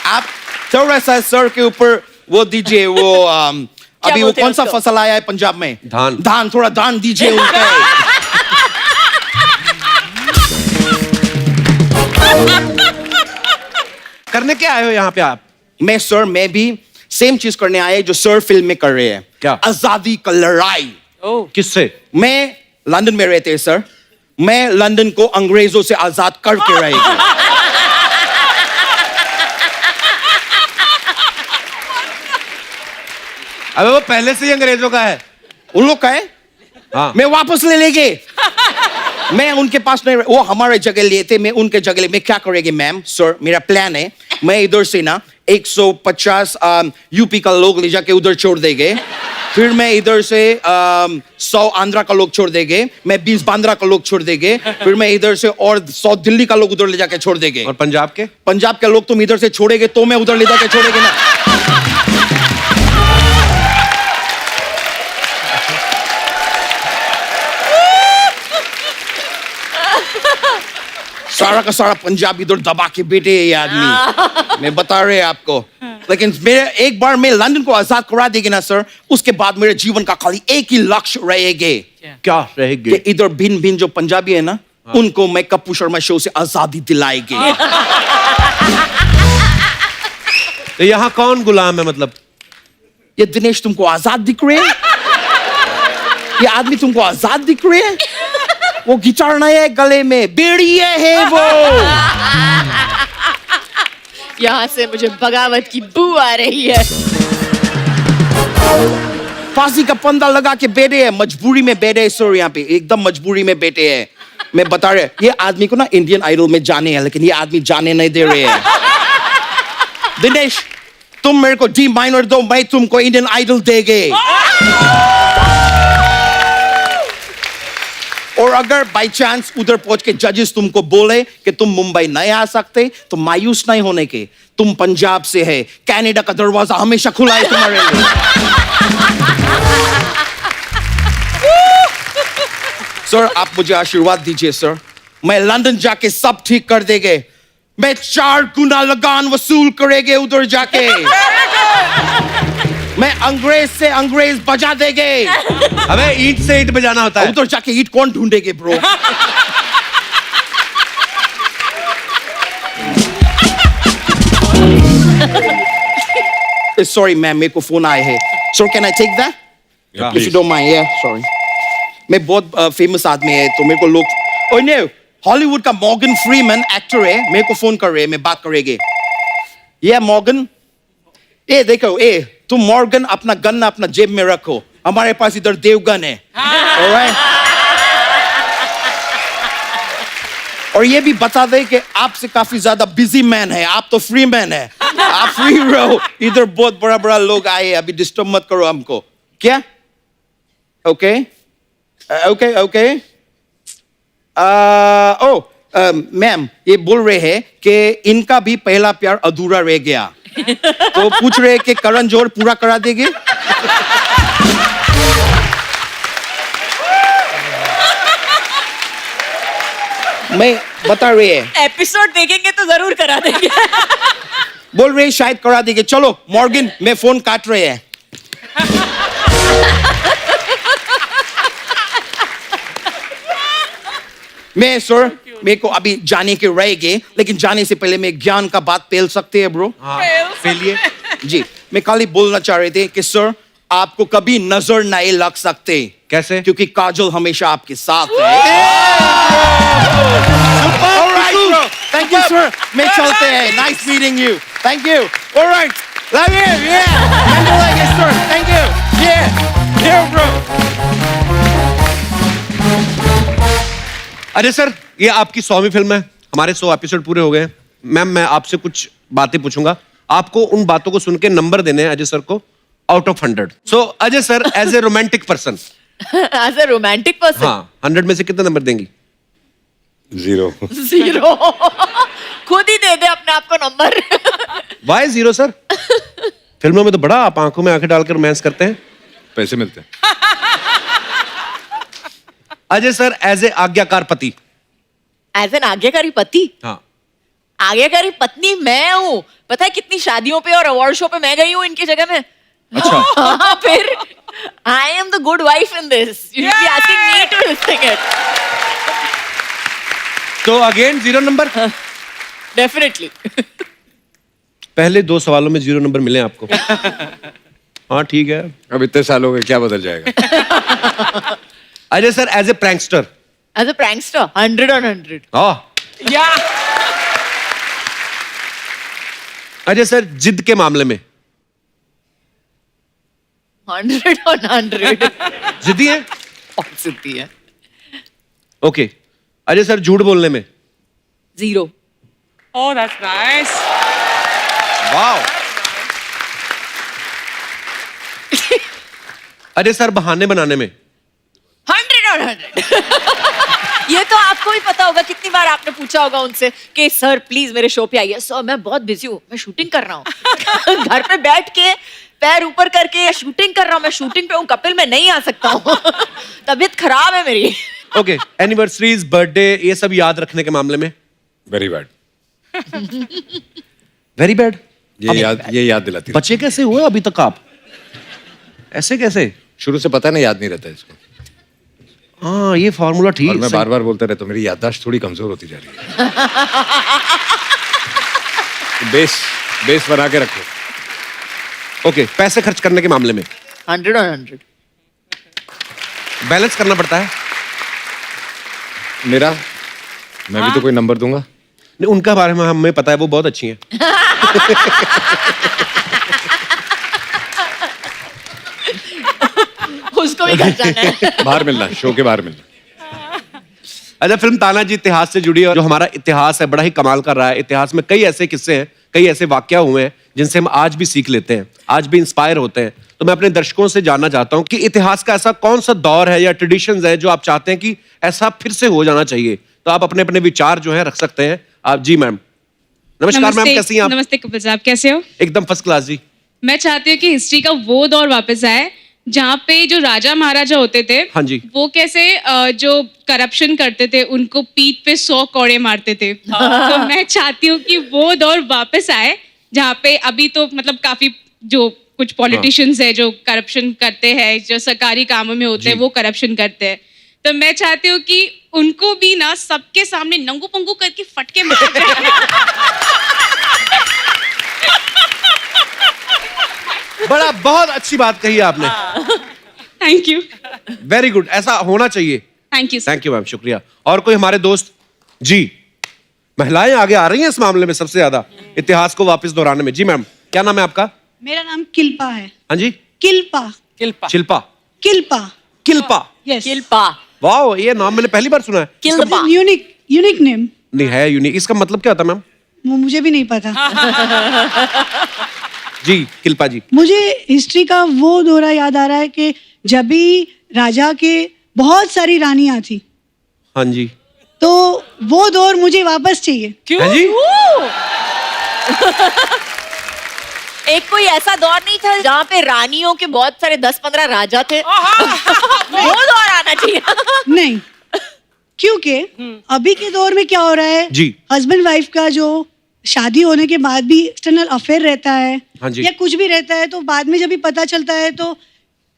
आप थोड़ा सा सर के ऊपर वो दीजिए वो अभी वो कौन सा फसल आया है पंजाब में? धान. थोड़ा धान दीजिए उनको. करने क्या आए हो यहाँ पे आप? मैं भी सेम चीज करने आए जो सर फिल्म में कर रहे हैं. क्या? आजादी का लड़ाई. किससे? मैं लंदन में रहते हैं सर. मैं लंदन को अंग्रेजों से आजाद करके रहेगा. अबे वो पहले से ही अंग्रेजों का है. उन लोग का है. हाँ. मैं वापस ले लेंगे. मैं उनके पास नहीं वो हमारे जगह लिए थे मैं उनके जगह मैं क्या करेंगे मैम सर मेरा प्लान है मैं इधर से ना 150 यूपी का लोग ले जाके उधर छोड़ देंगे. फिर मैं इधर से 100 आंध्रा का लोग छोड़ देंगे. मैं 20 बांद्रा का लोग छोड़ देंगे. फिर मैं इधर से और 100 दिल्ली का लोग उधर ले जाके छोड़ देंगे. और पंजाब के लोग तुम इधर से छोड़ेंगे तो मैं उधर ले जाके छोड़ेंगे ना. सारा का सारा पंजाबी इधर दबा के बैठे ये आदमी. मैं बता रहे आपको. लेकिन मेरे एक बार मैं लंदन को आजाद करा देगी ना सर उसके बाद मेरे जीवन का खाली एक ही लक्ष्य रहेगा. क्या रहेगा? कि इधर भिन्न भिन्न जो पंजाबी है ना उनको मैं कपूर शर्मा शो से आजादी दिलाएगी. तो यहाँ कौन गुलाम है मतलब? ये दिनेश तुमको आजाद दिख रहे हैं? ये आदमी तुमको आजाद दिख रहे हैं? वो गिटार नहीं है गले में बेड़िए है वो. यहाँ से मुझे बगावत की बू आ रही है। फांसी का फंदा लगा के बैठे हैं, मजबूरी में बैठे हैं सर, यहाँ पे एकदम मजबूरी में बैठे हैं। मैं बता रहे ये आदमी को ना इंडियन आइडल में जाने हैं, लेकिन ये आदमी जाने नहीं दे रहे हैं। दिनेश, तुम मेरे को डी माइनर दो, मैं तुमको इंडियन आइडल देंगे। और अगर बाय चांस उधर पहुंच के जजेस तुमको बोले कि तुम मुंबई नहीं आ सकते, तो मायूस नहीं होने के, तुम पंजाब से है, कनाडा का दरवाजा हमेशा खुला है तुम्हारे लिए। सर आप मुझे आशीर्वाद दीजिए सर, मैं लंदन जाके सब ठीक कर देंगे, मैं 4 गुना लगान वसूल करेंगे उधर जाके, मैं अंग्रेज से अंग्रेज बजा देंगे। अबे ईंट से ईंट बजाना होता है। उधर जाके ईंट कौन ढूंढेगे ब्रो? सॉरी मैम, मेरे को फोन आए हैं। Sir can I take that? If you don't mind. या सॉरी, मैं बहुत फेमस आदमी है तो मेरे को लोग, ओए नो, हॉलीवुड का मॉर्गन फ्रीमैन एक्टर है, मेरे को फोन कर रहे हैं, मैं बात करेंगे। ये मॉर्गन, ए देखो, ए तुम मॉर्गन अपना गन अपना जेब में रखो, हमारे पास इधर देवगन है। Alright? और ये भी बता दे कि आपसे काफी ज्यादा बिजी मैन है, आप तो फ्री मैन है, आप फ्री रहो। इधर बहुत बड़ा बड़ा लोग आए, अभी डिस्टर्ब मत करो हमको। क्या? Okay okay okay. Oh ma'am, ये बोल रहे हैं कि इनका भी पहला प्यार अधूरा रह गया, तो पूछ रहे कि करण जौहर पूरा करा देंगे? मैं बता रही है, एपिसोड देखेंगे तो जरूर करा देंगे। बोल रहे शायद करा देंगे। चलो मॉर्गन, मैं फोन काट रहे हैं। मैं सर, मेरे को अभी जाने के रहेंगे, लेकिन जाने से पहले मैं ज्ञान का बात पेल सकते हैं ब्रो? हाँ, पेलिए। जी, मैं खाली बोलना चाह रहे थे कि सर आपको कभी नजर नहीं लग सकते। कैसे? क्योंकि काजल हमेशा आपके साथ है। Alright, bro. Thank you, sir. मैं चलते हैं। Nice meeting you. Thank you. Alright. Love you. Yeah. Thank you, like it, sir. Thank you. Yeah. Yeah, bro. Ajay sir, ये आपकी 100वीं फिल्म है, हमारे 100 एपिसोड पूरे हो गए। मैम, मैं आपसे कुछ बातें पूछूंगा, आपको उन बातों को सुन के नंबर देने हैं अजय सर को out of 100। So Ajay sir, as a romantic person, as a romantic person, हाँ, 100 में से कितने नंबर देंगी? 0। 0। खुद ही दे दे अपने आप को नंबर। Y 0 sir? फिल्मों में तो बड़ा आप आंखों में आंखें डालकर रोमांस करते हैं। पैसे मिलते हैं। अजय सर, एज ए आज्ञाकार पति। एज एन आज्ञाकारी पति? हाँ। आज्ञाकारी पत्नी मैं हूँ। पता है कितनी शादियों पे और अवार्ड शो पे मैं गई हूँ इनकी जगह में। अच्छा। हाँ, फिर I am the good wife in this. You will be asking me to think it. तो अगेन 0 नंबर? डेफिनेटली। पहले 2 सवालों में 0 नंबर मिले आपको। हाँ ठीक है, अब इतने सालों में क्या बदल जाएगा? Ajay sir, as a prankster. As a prankster 100 on 100। हाँ। अजय सर, जिद के मामले में 100 on 100। जिद्दी है? बहुत जिद्दी है। ओके। अजय सर, झूठ बोलने में 0। Oh, that's nice. वाह। अजय सर, बहाने बनाने में 100 on 100। ये तो आपको भी पता होगा, कितनी बार आपने पूछा होगा उनसे कि सर प्लीज मेरे शो पे आइए। सर मैं बहुत बिजी हूँ, मैं शूटिंग कर रहा हूँ। घर पे बैठ के पैर ऊपर करके शूटिंग कर रहा हूँ, मैं शूटिंग पे हूँ कपिल, मैं नहीं आ सकता हूँ। तबीयत खराब है मेरी। ओके। एनिवर्सरीज, बर्थडे, ये सब याद रखने के मामले में वेरी बैड। Very bad. ये याद दिलाती है। बच्चे कैसे हुए अभी तक आप? ऐसे कैसे? शुरू से पता नहीं, याद नहीं रहता इसको। हाँ, ये फॉर्मूला ठीक और मैं सही। बार बार बोलता रहता हूँ, मेरी याददाश्त थोड़ी कमजोर होती जा रही है। बेस बना के रखो। ओके। पैसे खर्च करने के मामले में 100 on 100। बैलेंस करना पड़ता है। मैं भी तो कोई नंबर दूंगा। नहीं, उनका बारे में हमें पता है, वो बहुत अच्छी हैं। उसको भी घर जाना है। बाहर मिलना, शो के बाहर मिलना। अच्छा, फिल्म तानाजी इतिहास से जुड़ी है और जो हमारा इतिहास है बड़ा ही कमाल कर रहा है। इतिहास में कई ऐसे किस्से हैं, कई ऐसे वाकया हुए हैं जिनसे हम आज भी सीख लेते हैं, आज भी इंस्पायर होते हैं। तो मैं अपने दर्शकों से जानना चाहता हूं कि इतिहास का ऐसा कौन सा दौर है या ट्रेडिशंस है जो आप चाहते हैं कि ऐसा फिर से हो जाना चाहिए। तो आप अपने अपने विचार जो है रख सकते हैं। आप जी मैम। नमस्कार मैम, कैसी हैं आप? नमस्ते कपिल साहब, कैसे हो? एकदम फर्स्ट क्लास जी। मैं चाहती हूँ कि हिस्ट्री का वो दौर वापस आए जहाँ पे जो राजा महाराजा होते थे, हाँ जी, वो कैसे जो करप्शन करते थे उनको पीठ पे 100 कौड़े मारते थे। तो मैं चाहती हूँ कि वो दौर वापस आए जहाँ पे अभी तो मतलब काफी जो कुछ पॉलिटिशियंस है जो करप्शन करते हैं, जो सरकारी कामों में होते हैं वो करप्शन करते हैं। तो मैं चाहती हूँ कि उनको भी ना सबके सामने नंगू पंगू करके फटके मार। बड़ा बहुत अच्छी बात कही आपने। Thank you. वेरी गुड, ऐसा होना चाहिए। Thank you. Thank you ma'am, शुक्रिया। और कोई हमारे दोस्त? जी, महिलाएं आगे आ रही हैं इस मामले में सबसे ज्यादा, इतिहास को वापस दोहराने में। जी मैम, क्या नाम है आपका? मेरा नाम किल्पा है। हाँ जी, किल्पा। शिल्पा। किल्पा। किल्पा। यस। किल्पा। वाओ, ये नाम मैंने पहली बार सुना है। किल्पा। Unique name. नहीं है यूनिक, इसका मतलब क्या होता मैम? वो मुझे भी नहीं पता। जी किल्पा जी। मुझे हिस्ट्री का वो दौरा याद आ रहा है कि जब भी राजा के बहुत सारी रानियां थी, हाँ जी, तो वो दौर मुझे वापस चाहिए। क्यों? हाँ जी? एक कोई ऐसा दौर नहीं था जहाँ पे रानियों के बहुत सारे 10-15 राजा थे? वो दौर आना चाहिए। नहीं, क्योंकि अभी के दौर में क्या हो रहा है जी, हस्बैंड वाइफ का जो शादी होने के बाद भी एक्सटर्नल अफेयर रहता है, हाँ जी, या कुछ भी रहता है, तो बाद में जब भी पता चलता है तो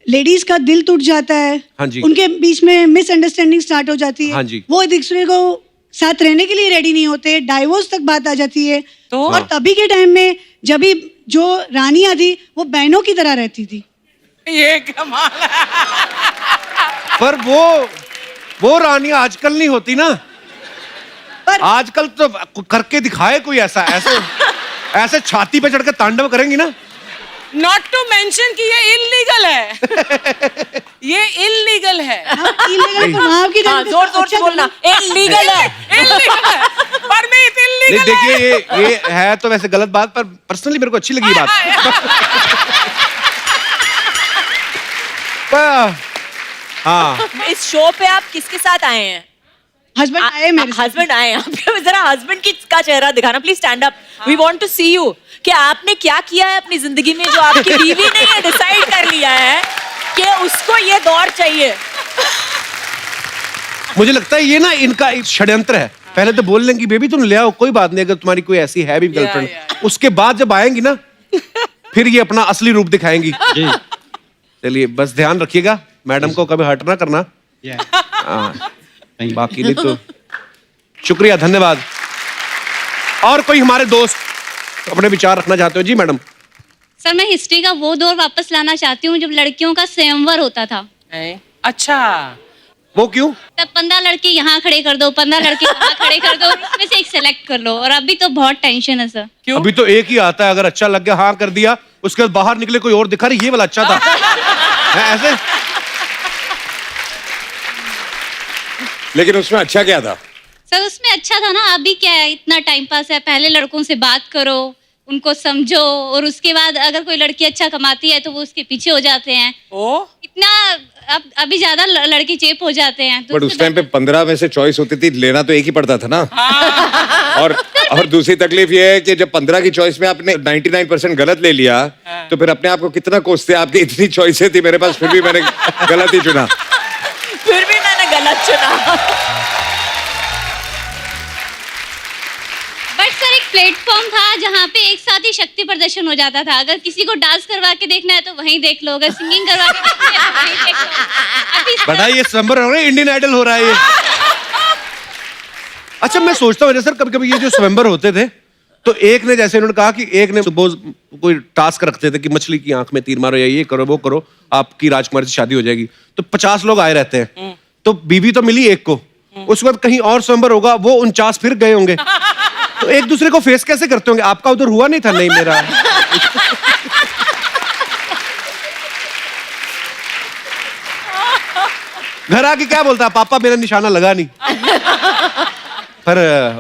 लेडीज का दिल टूट जाता है, हाँ जी, उनके बीच में मिसअंडरस्टैंडिंग स्टार्ट हो जाती है, हाँ जी, वो एक दूसरे को साथ रहने के लिए रेडी नहीं होते, डाइवोर्स तक बात आ जाती है। तो और तभी के टाइम में जब भी जो रानियां थी वो बहनों की तरह रहती थी। ये कमाल है। पर वो रानियां आजकल नहीं होती ना। पर आजकल तो करके दिखाए कोई ऐसा, ऐसे छाती पे चढ़ के तांडव करेंगी ना। नॉट टू मेंशन कि ये इलीगल है। ये इलीगल है। जोर जोर से बोलना, इलीगल है। परमिट इलीगल है। देखिए ये है तो वैसे गलत बात, पर पर्सनली मेरे को अच्छी लगी बात। हाँ, इस शो पे आप किसके साथ आए हैं? हस्बैंड आए मेरे साथ। हस्बैंड आए हैं। जरा हस्बैंड का चेहरा दिखाना please, stand up, we want to see you. कि आपने क्या किया है अपनी जिंदगी में जो आपकी बीवी ने ये डिसाइड कर लिया है कि उसको ये दौर चाहिए। मुझे लगता है ये ना इनका एक षड्यंत्र है। पहले तो बोल लेंगी बेबी तुम ले आओ, कोई बात नहीं, अगर तुम्हारी कोई ऐसी है भी गर्लफ्रेंड, उसके बाद जब आएंगी ना फिर ये अपना असली रूप दिखाएंगी। चलिए बस ध्यान रखिएगा, मैडम को कभी हर्ट ना करना। बाकी नहीं तो शुक्रिया, धन्यवाद। और कोई हमारे दोस्त अपने विचार रखना चाहते हो? जी मैडम। सर, मैं हिस्ट्री का वो दौर वापस लाना चाहती हूँ जब लड़कियों का स्वयंवर होता था। अच्छा, वो क्यों? तब 15 लड़के यहाँ खड़े कर दो, 15 लड़के वहाँ खड़े कर दो, इसमें से एक सेलेक्ट कर लो। और अभी तो बहुत टेंशन है सर। क्यों? अभी तो एक ही आता है, अगर अच्छा लग गया हाँ कर दिया, उसके बाद बाहर निकले कोई और दिखा, ये वाला अच्छा था। ऐसे। लेकिन उसमें अच्छा क्या था? सर उसमें अच्छा था ना, अभी क्या है, इतना टाइम पास है, पहले लड़कों से बात करो, उनको समझो, और उसके बाद अगर कोई लड़की अच्छा कमाती है तो वो उसके पीछे हो जाते हैं। इतना अभी ज्यादा लड़के चेप हो जाते हैं। बट उस टाइम पे 15 में से चॉइस होती थी, लेना तो एक ही पड़ता था ना। और दूसरी तकलीफ ये है कि जब 15 की चॉइस में आपने 99% गलत ले लिया, तो फिर अपने आप को कितना कोसते, आपकी इतनी चॉइसें थी मेरे पास, फिर भी मैंने गलत ही चुना। फिर भी मैंने गलत चुना। बट सर एक प्लेटफॉर्म था जहाँ पे एक साथ ही शक्ति प्रदर्शन हो जाता था। अगर किसी को डांस करवा के देखना है तो वहीं देख लो, अगर सिंगिंग करवा के देखना है तो वहीं देख लो। बड़ा ये स्वयंवर हो रहा है, इंडियन आइडल हो रहा है ये। अच्छा मैं सोचता हूँ सर, कभी कभी ये जो स्वयंवर होते थे, तो एक ने, जैसे उन्होंने कहा कि एक ने सपोज कोई टास्क रखते थे कि मछली की आंख में तीर मारो या ये करो वो करो, आपकी राजकुमारी से शादी हो जाएगी। तो 50 लोग आए रहते हैं, तो बीवी तो मिली एक को, उसके बाद कहीं और स्वयंवर होगा, वो 49 फिर गए होंगे। तो एक दूसरे को फेस कैसे करते होंगे? आपका उधर हुआ नहीं था? नहीं मेरा। घर आके क्या बोलता? पापा मेरा निशाना लगा नहीं। पर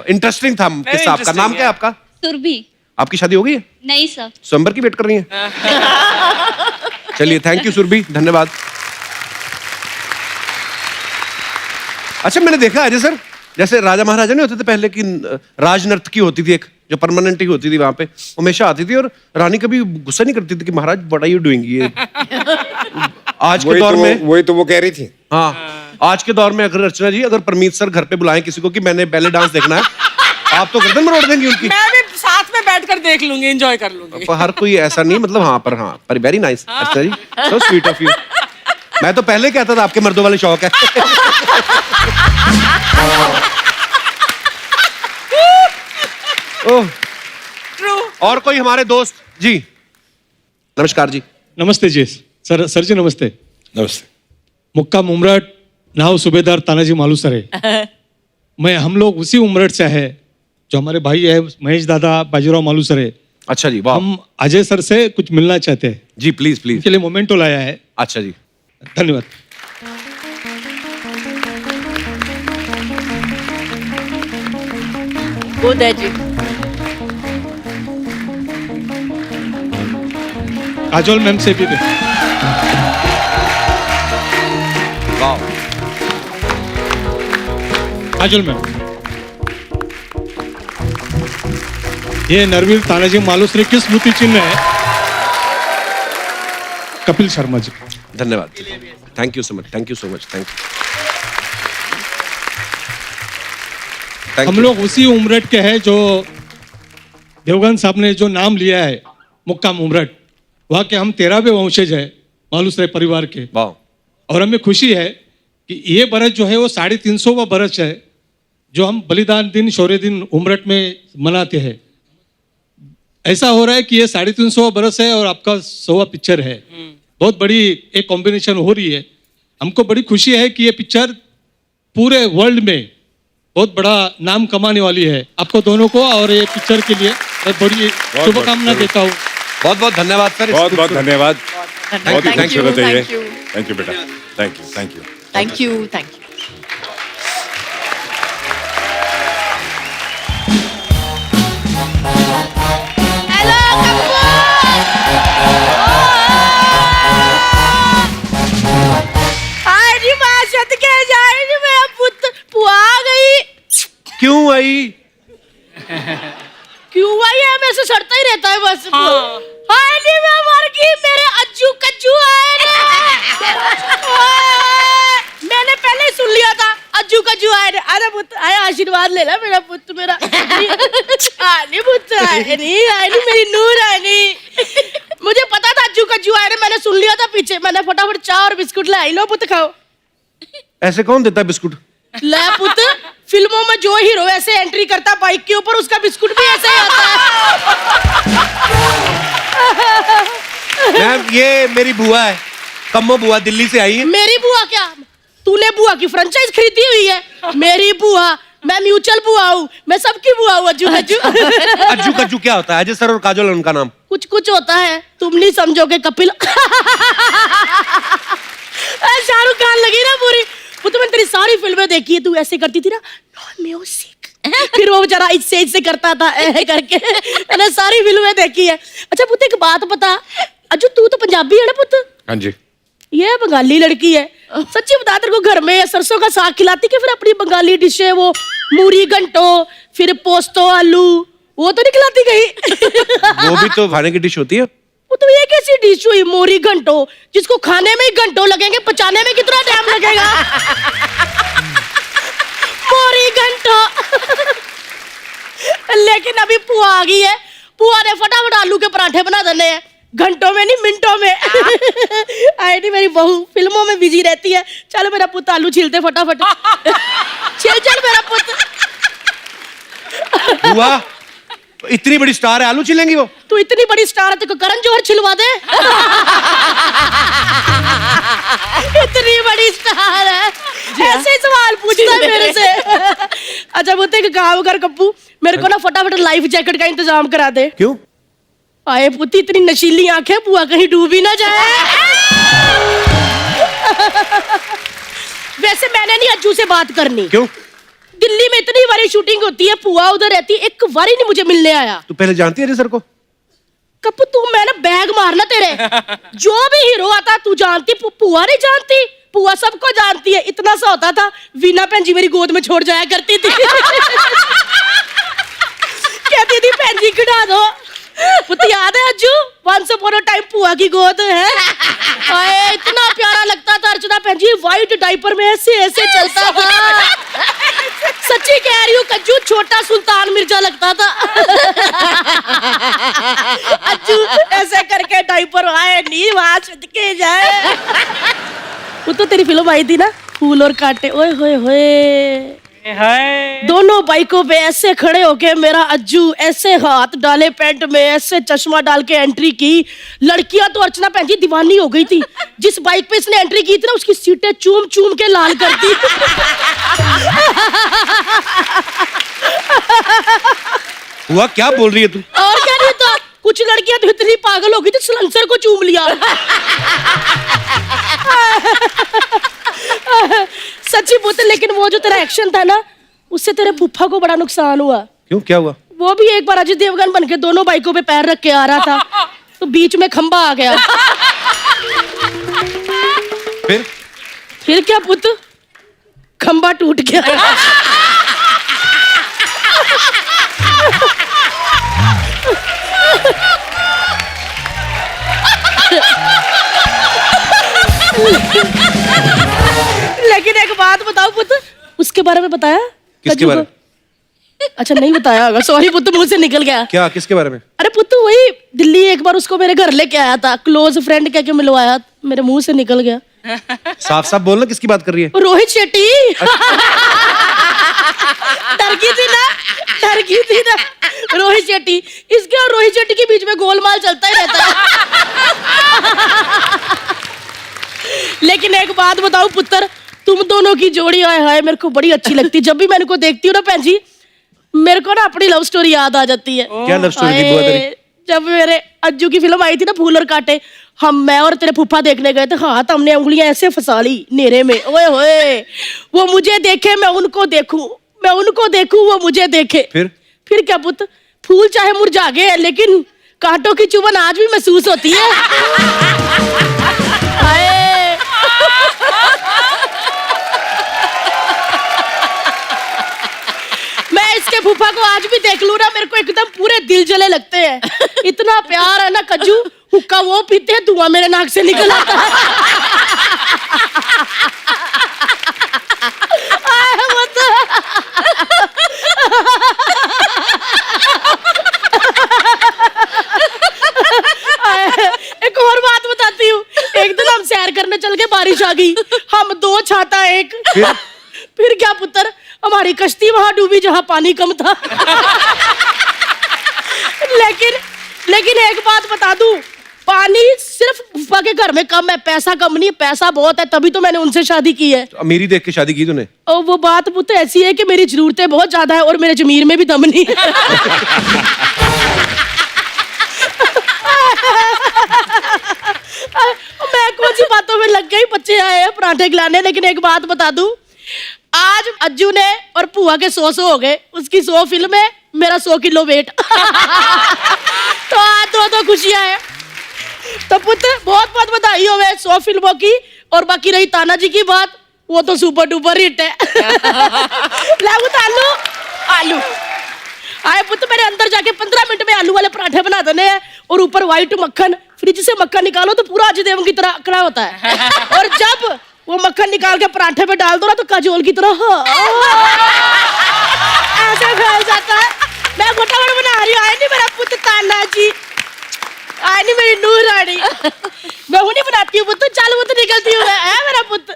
इंटरेस्टिंग था किस्सा आपका। नाम क्या है आपका? सुरभि। आपकी शादी हो गई है? नहीं सर। स्वयंवर की वेट कर रही हैं? चलिए, थैंक यू सुरभि, धन्यवाद। अच्छा, मैंने देखा अजय सर, जैसे राजा महाराजा नहीं होते थे पहले की, राजनर्तकी होती थी एक, जो परमानेंट ही होती थी वहां पे, हमेशा आती थी और रानी कभी गुस्सा नहीं करती थी कि महाराज व्हाट आर यू डूइंग ये। आज के दौर में वही तो वो कह रही थी। हाँ, आज के दौर में अगर अर्चना जी, अगर परमीत सर घर पे बुलाएं किसी को कि मैंने बैले डांस देखना है, आप तो गर्दन मरोड़ देंगी उनकी। मैं भी साथ में बैठकर देख लूंगी, एंजॉय कर लूंगी। हर कोई ऐसा नहीं, मतलब हाँ, पर हाँ, पर very nice Archana ji, so sweet of you. मैं तो पहले कहता था आपके मर्दों वाले शौक है। ओह, और कोई हमारे दोस्त जी? नमस्कार जी। नमस्ते जी। सर जी नमस्ते। नमस्ते। मुक्काम उमरठ, नाव सूबेदार तानाजी मालूसरे। मैं हम लोग उसी उमरठ से है, जो हमारे भाई है महेश दादा बाजीराव मालूसरे। अच्छा जी, वाह। हम अजय सर से कुछ मिलना चाहते हैं जी। Please please. उनके लिए मोमेंटो लाया है। अच्छा जी, धन्यवाद। खुद है जी। काजोल मैम से भी काजोल मैम, ये नरवीर तानाजी मालूसरे की स्मृति चिन्ह है। कपिल शर्मा जी, धन्यवाद। Thank you so much, thank you so much, thank you. हम लोग उसी उमरठ के हैं जो देवगन साहब ने जो नाम लिया है मुक्काम उमरठ, वहाँ के हम 13वें वंशज है मालूसरे परिवार के। और हमें खुशी है कि ये बरस जो है वो 350वां बरस है जो हम बलिदान दिन, शौर्य दिन उमरठ में मनाते हैं। ऐसा हो रहा है कि ये 350वां बरस है और आपका 100वां पिक्चर है। बहुत बड़ी एक कॉम्बिनेशन हो रही है। हमको बड़ी खुशी है कि ये पिक्चर पूरे वर्ल्ड में बहुत बड़ा नाम कमाने वाली है। आपको दोनों को और ये पिक्चर के लिए मैं बड़ी शुभकामना देता हूँ। बहुत बहुत धन्यवाद सर। बहुत बहुत धन्यवाद। बहुत Thank थैंक you, यू बताइए। thank you. थैंक यू बेटा, thank you, thank you, thank you, thank you. क्यों आई? क्यों आई है? मेरे से सड़ता ही रहता है बस। हाय नी मैं मर गई, मेरे अज्जू कज्जू आए ना। मैंने पहले ही सुन लिया था अज्जू कज्जू आए ना। अरे पुत्र आया, आशीर्वाद ले ला मेरा पुत्र, मेरा आनी पुत्र आए नहीं मेरी नूर आए नहीं। मुझे पता था अज्जू कज्जू आए ना, मैंने सुन लिया था पीछे। मैंने फटाफट चाय और बिस्कुट लाई, लो पुत्र खाओ। ऐसे कौन देता है बिस्कुट? ले पुत्र, फिल्मों में जो हीरो ऐसे एंट्री करता बाइक के ऊपर, उसका बिस्कुट भी ऐसे ही आता है। मैम, ये मेरी बुआ है, कम्मो बुआ, दिल्ली से आई है। मेरी बुआ क्या? तूने बुआ की फ्रेंचाइज खरीदी हुई है? मेरी बुआ, मैं म्यूचुअल बुआ हूँ, मैं सबकी बुआ हूँ। अज्जू कज्जू। अज्जू कज्जू क्या होता है? अजय सर और काजोल है उनका नाम। कुछ कुछ होता है, तुम नहीं समझोगे कपिल। शाहरुख खान लगी ना पूरी। वो तो मैंने तेरी सारी फिल्में देखी है, तू ऐसे करती थी ना, नॉन म्यूजिक, फिर वो बेचारा इससे करता था करके। मैंने सारी फिल्में देखी है। अच्छा पुत्र, एक बात बता, अज्जू तू तो पंजाबी है ना पुत्र? हाँ जी। ये बंगाली लड़की है। सच्ची बता, तेरे को घर में सरसों का साग खिलाती कि फिर अपनी बंगाली डिश है वो मूरी घंटो, फिर पोस्तो आलू, वो तो नहीं खिलाती कहीं? वो भी तो खाने की डिश होती है। वो तो ये कैसी डिश हुई मोरी घंटो, जिसको खाने में ही घंटों लगेंगे, पचाने में कितना टाइम लगेगा? मोरी घंटो। लेकिन अभी पुआ आ गई है, पुआ ने फटाफट आलू के पराठे बना देने हैं, घंटों में नहीं मिनटों में। आई नहीं, मेरी बहू फिल्मों में बिजी रहती है। चलो मेरा पुत आलू छीलते फटाफट। चल चल मेरा पुत। बुआ, इतनी बड़ी स्टार है, आलू छिलेंगी वो? तू इतनी बड़ी स्टार है, तेरे को करण जौहर छिलवा दे। इतनी बड़ी स्टार है, ऐसे सवाल पूछता है मेरे से। अच्छा वो तो एक काम कर कप्पू, मेरे को ना फटाफट लाइफ जैकेट का इंतजाम करा दे। क्यों? आए पुती, इतनी नशीली आंखें, बुआ कहीं डूबी ना जाए। वैसे मैंने नहीं अज्जू से बात करनी। क्यों? दिल्ली में इतनी बारी शूटिंग होती है, पुआ उधर रहती है, एक बारी नहीं मुझे मिलने आया। तू पहले जानती है अजय सर को? कप्पू तू मैं ना बैग मारना तेरे। जो भी हीरो आता तू जानती, पुआ नहीं जानती? पुआ सबको जानती है। इतना सा होता था, वीना भैन जी मेरी गोद में छोड़ जाया करती थी। कहती थी भैन जी खिड़ा दो। पुत याद है Ajju, once upon a time पुआ की गोद है। आए इतना प्यारा लगता था अर्चना भैन जी, व्हाइट डायपर में ऐसे ऐसे चलता था। सच्ची कह रही हूँ कज्जू, छोटा सुल्तान मिर्जा लगता था। अज्जू ऐसे करके डायपर आए नी वहां छटके जाए। वो तो तेरी फिल्म आई थी ना, फूल और कांटे। ओए होए होए, दोनों बाइकों पे ऐसे खड़े होके मेरा अज्जू ऐसे हाथ डाले पैंट में, ऐसे चश्मा डाल के एंट्री की। लड़कियां तो अर्चना भैन जी दीवानी हो गई थी। जिस बाइक पे इसने एंट्री की थी ना, उसकी सीटें चूम चूम के लाल कर दी। हुआ क्या बोल रही है तू? और क्या नहीं तो, कुछ लड़कियां तो इतनी पागल हो गई थी सलेंसर को चूम लिया। सच्ची पुत, लेकिन वो जो तेरा एक्शन था ना, उससे तेरे फूफा को बड़ा नुकसान हुआ। क्यों, क्या हुआ? वो भी एक बार अजय देवगन बन के दोनों बाइकों पे पैर रख के आ रहा था, तो बीच में खंबा आ गया। फिर क्या पुत, खंबा टूट गया। लेकिन एक बात बताओ पुत, उसके बारे में बताया? किसके बारे में? अच्छा नहीं बताया होगा, सॉरी पुत, मुंह से निकल गया। क्या, किसके बारे में? अरे पुत वही दिल्ली एक बार उसको मेरे घर लेके आया था, क्लोज फ्रेंड कह के मिलवाया, मेरे मुंह से निकल गया। साफ साफ बोलना, किसकी बात कर रही है? रोहित शेट्टी। डर गई थी ना, डर गई थी ना। रोहित शेट्टी, इसके और रोहित शेट्टी के बीच में गोलमाल चलता ही रहता है। लेकिन एक बात बताओ पुत्र, तुम दोनों की जोड़ी आए हाय मेरे को बड़ी अच्छी लगती है। जब भी मैं इनको देखती हूँ ना भैन जी, मेरे को ना अपनी लव स्टोरी याद आ जाती है। क्या लव स्टोरी थी बुआ तेरी? जब मेरे अज्जू की फिल्म आई थी ना, फूल और कांटे, मैं और तेरे फूफा देखने गए थे। हाथ हमने उंगलियां ऐसे फंसा ली नेरे में। ओए होए, वो मुझे देखे मैं उनको देखूं, मैं उनको देखूं वो मुझे देखे। फिर क्या पुत, फूल चाहे मुरझा गए लेकिन कांटों की चुभन आज भी महसूस होती है। मैं इसके फूफा को आज भी देख लूं ना, मेरे को एकदम पूरे दिल जले लगते हैं। इतना प्यार है ना कज्जू, हुक्का वो पीते हैं, धुआं मेरे नाक से निकल आता है। एक और बात बताती हूँ, एक दिन हम सैर करने चल के, बारिश आ गई, हम दो छाता एक। फिर क्या पुत्र, हमारी कश्ती वहां डूबी जहां पानी कम था। लेकिन एक बात बता दूं, पानी सिर्फ फूफा के घर में कम है, पैसा कम नहीं, पैसा बहुत है, तभी तो मैंने उनसे शादी की है। तो अमीरी देख के शादी की तूने? और वो बात पुत्र ऐसी है कि मेरी जरूरतें बहुत ज्यादा है और मेरे जमीर में भी दम नहीं है। मैं कौन सी बातों में लग गई, बच्चे आए हैं पराठे खिलाने। लेकिन एक बात बता दूं, आज अज्जू ने और पुआ के 100 हो गए, उसकी 100 फिल्म है, मेरा 100 किलो वेट। तो आज दो खुशियां हैं। तो पुत्र बहुत बहुत बधाई हो 100 फिल्मों की। और बाकी रही तानाजी की बात, वो तो सुपर डुपर हिट है। लागू आलू आलू आए पुत्र, मेरे अंदर जाके 15 मिनट में आलू वाले पराठे बना देने हैं, और ऊपर व्हाइट मक्खन, फ्रिज से मक्खन निकालो तो पूरा अजय देवगन की तरह अकड़ा होता है। और जब वो मक्खन निकाल के पराठे पे डाल दो ना, तो काजोल की तरह ऐसे फैल जाता है। मैं फटाफट बना रही हूँ, आए नहीं मेरा पुत्र तानाजी, आए नहीं मेरी नूर रानी। मैं हूँ नहीं बनाती हूँ पुत्र, चल वो तो निकलती हूँ मैं, मेरा पुत्र।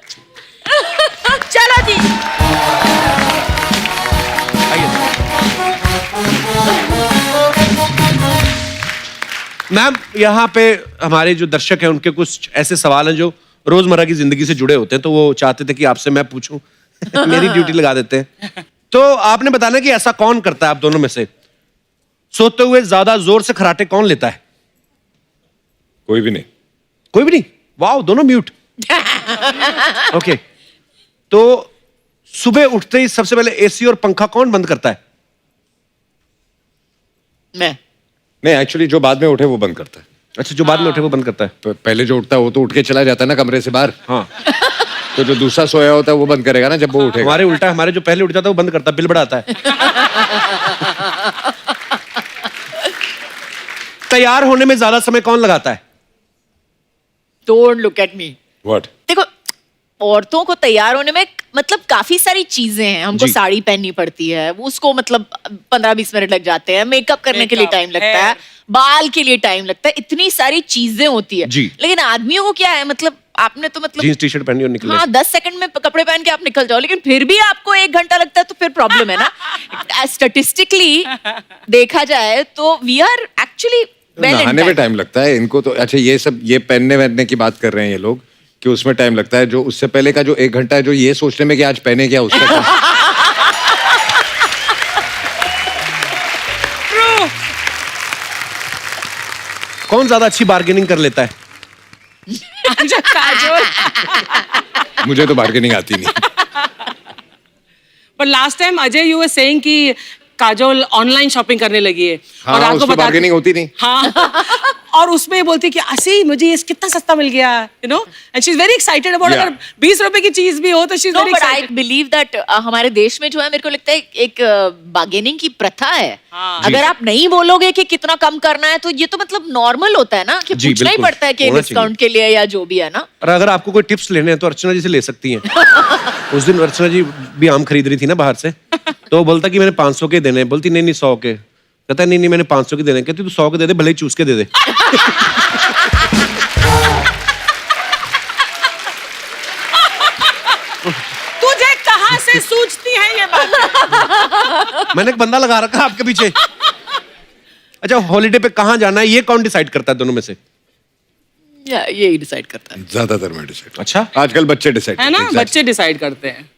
चलो जी। मैम, यहाँ पे हमारे जो दर्शक हैं उनके कुछ ऐसे सवाल हैं जो रोजमर्रा की जिंदगी से जुड़े होते हैं, तो वो चाहते थे कि आपसे मैं पूछूं। मेरी ड्यूटी लगा देते हैं। तो आपने बताना कि ऐसा कौन करता है आप दोनों में से? सोते हुए ज्यादा जोर से खराटे कौन लेता है? कोई भी नहीं। कोई भी नहीं? वाह, दोनों म्यूट। ओके, तो सुबह उठते ही सबसे पहले एसी और पंखा कौन बंद करता है? मैं। नहीं, एक्चुअली जो बाद में उठे वो बंद करता है। अच्छा, जो बाद में उठे वो बंद करता है। पहले जो उठता है वो तो उठ के चला जाता है ना कमरे से बाहर। हाँ। तो जो दूसरा सोया होता है वो बंद करेगा ना जब वो उठेगा। हमारे उल्टा, हमारे जो पहले उठ जाता है वो बंद करता है, बिल बढ़ाता है। तैयार होने में ज्यादा समय कौन लगाता है? Don't look at me. What? देखो, औरतों को तैयार होने में मतलब काफी सारी चीजें हैं। हमको साड़ी पहननी पड़ती है, उसको मतलब 15-20 मिनट लग जाते हैं। मेकअप करने के लिए टाइम लगता है, बाल के लिए टाइम लगता है, इतनी सारी चीजें होती है। लेकिन आदमियों को क्या है, मतलब आपने तो मतलब जीन्स टी शर्ट पहनी और निकले। हाँ, 10 सेकंड में कपड़े पहन के आप निकल जाओ, लेकिन फिर भी आपको 1 घंटा लगता है, तो फिर प्रॉब्लम है ना। स्टैटिस्टिकली देखा जाए तो वी आर एक्चुअली नहाने में टाइम लगता है इनको तो। अच्छा, ये सब ये पहनने वहनने की बात कर रहे हैं ये लोग कि उसमें टाइम लगता है। जो उससे पहले का जो 1 घंटा है जो ये सोचने में कि आज पहने क्या, उसका कौन ज्यादा अच्छी बार्गेनिंग कर लेता है? मुझे तो बार्गेनिंग आती नहीं। पर last time Ajay you were saying कि काजोल ऑनलाइन शॉपिंग करने लगी है। हाँ, और आपको उसमें बार्गेनिंग होती नहीं। हाँ। और उसमें बोलती कि असी मुझे ये कितना सस्ता मिल गया, you know, and she is very excited about. अगर 20 रुपए की चीज भी हो तो she is very excited. I believe that हमारे देश में जो है, मेरे को लगता है एक बार्गेनिंग की प्रथा है। अगर आप नहीं बोलोगे कि कितना कम करना है तो ये तो मतलब नॉर्मल होता है ना कि पूछना ही पड़ता है कि डिस्काउंट के लिए या जो भी है ना। और अगर आपको कोई टिप्स लेने हैं तो अर्चना जी से ले सकती हैं। उस दिन अर्चना जी भी आम खरीद रही थी ना बाहर से, तो वो बोलता कि मैंने 500 के देने, बोलती नहीं 100 के। कहता नहीं नहीं मैंने 500 के देने। कहती तू 100 के दे दे, भले ही चूस के दे दे। तुझे कहां से सूझती है ये बात? मैंने एक बंदा लगा रखा आपके पीछे। अच्छा, हॉलीडे पे कहाँ जाना है ये कौन डिसाइड करता है दोनों में से? ये ही डिसाइड करता है। ज्यादातर मैं डिसाइड। अच्छा, आजकल बच्चे डिसाइड है ना, बच्चे डिसाइड करते हैं।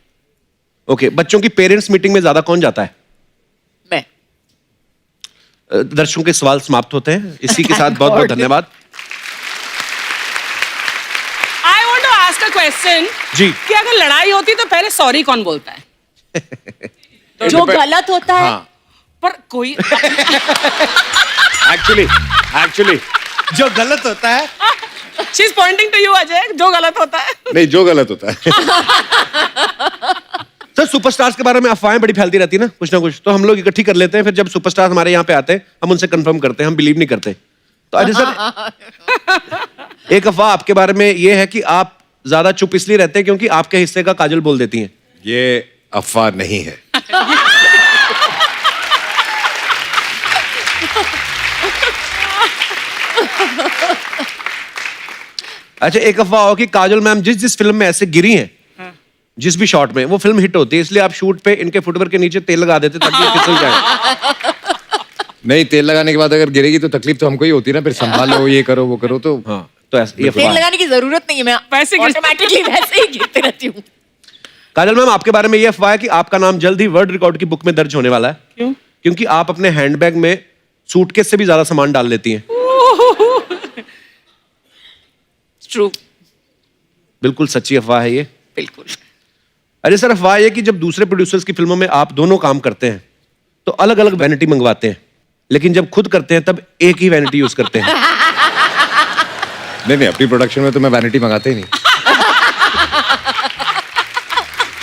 ओके, बच्चों की पेरेंट्स मीटिंग में ज्यादा कौन जाता है? मैं। दर्शकों के सवाल समाप्त होते हैं इसी के साथ। बहुत बहुत धन्यवाद। I want to ask a question जी, कि अगर लड़ाई होती तो पहले सॉरी कौन बोलता है? जो गलत होता है। पर कोई एक्चुअली जो गलत होता है, she is pointing to you Ajay, जो गलत होता है। नहीं, जो गलत होता है। सर सुपरस्टार्स के बारे में अफवाहें बड़ी फैलती रहती है ना कुछ, तो हम लोग इकट्ठी कर लेते हैं। फिर जब सुपरस्टार हमारे यहाँ पे आते हैं हम उनसे कंफर्म करते हैं, हम बिलीव नहीं करते। तो अजय सर, एक अफवाह आपके बारे में ये है कि आप ज्यादा चुप इसलिए रहते हैं क्योंकि आपके हिस्से का काजल बोल देती हैं। ये अफवाह नहीं है। अच्छा, एक अफवाह हो कि काजल मैम जिस फिल्म में ऐसे गिरी हैं, जिस भी शॉट में, वो फिल्म हिट होती है, इसलिए आप शूट पे इनके फुटवेयर के नीचे तेल लगा देते ताकि ये फिसल जाए। नहीं, तेल लगाने के बाद अगर गिरेगी तो तकलीफ तो हमको ही होती है ना, फिर संभालो, ये करो वो करो। तो हाँ, तो ऐसे तेल लगाने की जरूरत नहीं है, मैं वैसे ऑटोमेटिकली वैसे ही गिरती रहती हूँ। काजल मैम, आपके बारे में ये अफवाह है कि आपका नाम जल्द ही वर्ल्ड रिकॉर्ड की बुक में दर्ज होने वाला है। क्यों? क्योंकि आप अपने हैंडबैग में सूटकेस से भी ज्यादा सामान डाल लेती हैं। ट्रू। बिल्कुल सच्ची अफवाह है ये। बिल्कुल। अरे सर, अफवाह है कि जब दूसरे प्रोड्यूसर्स की फिल्मों में आप दोनों काम करते हैं तो अलग अलग वैनिटी मंगवाते हैं, लेकिन जब खुद करते हैं तब एक ही वैनिटी यूज करते हैं। नहीं, अपनी प्रोडक्शन में तो मैं वैनिटी मंगाते ही नहीं।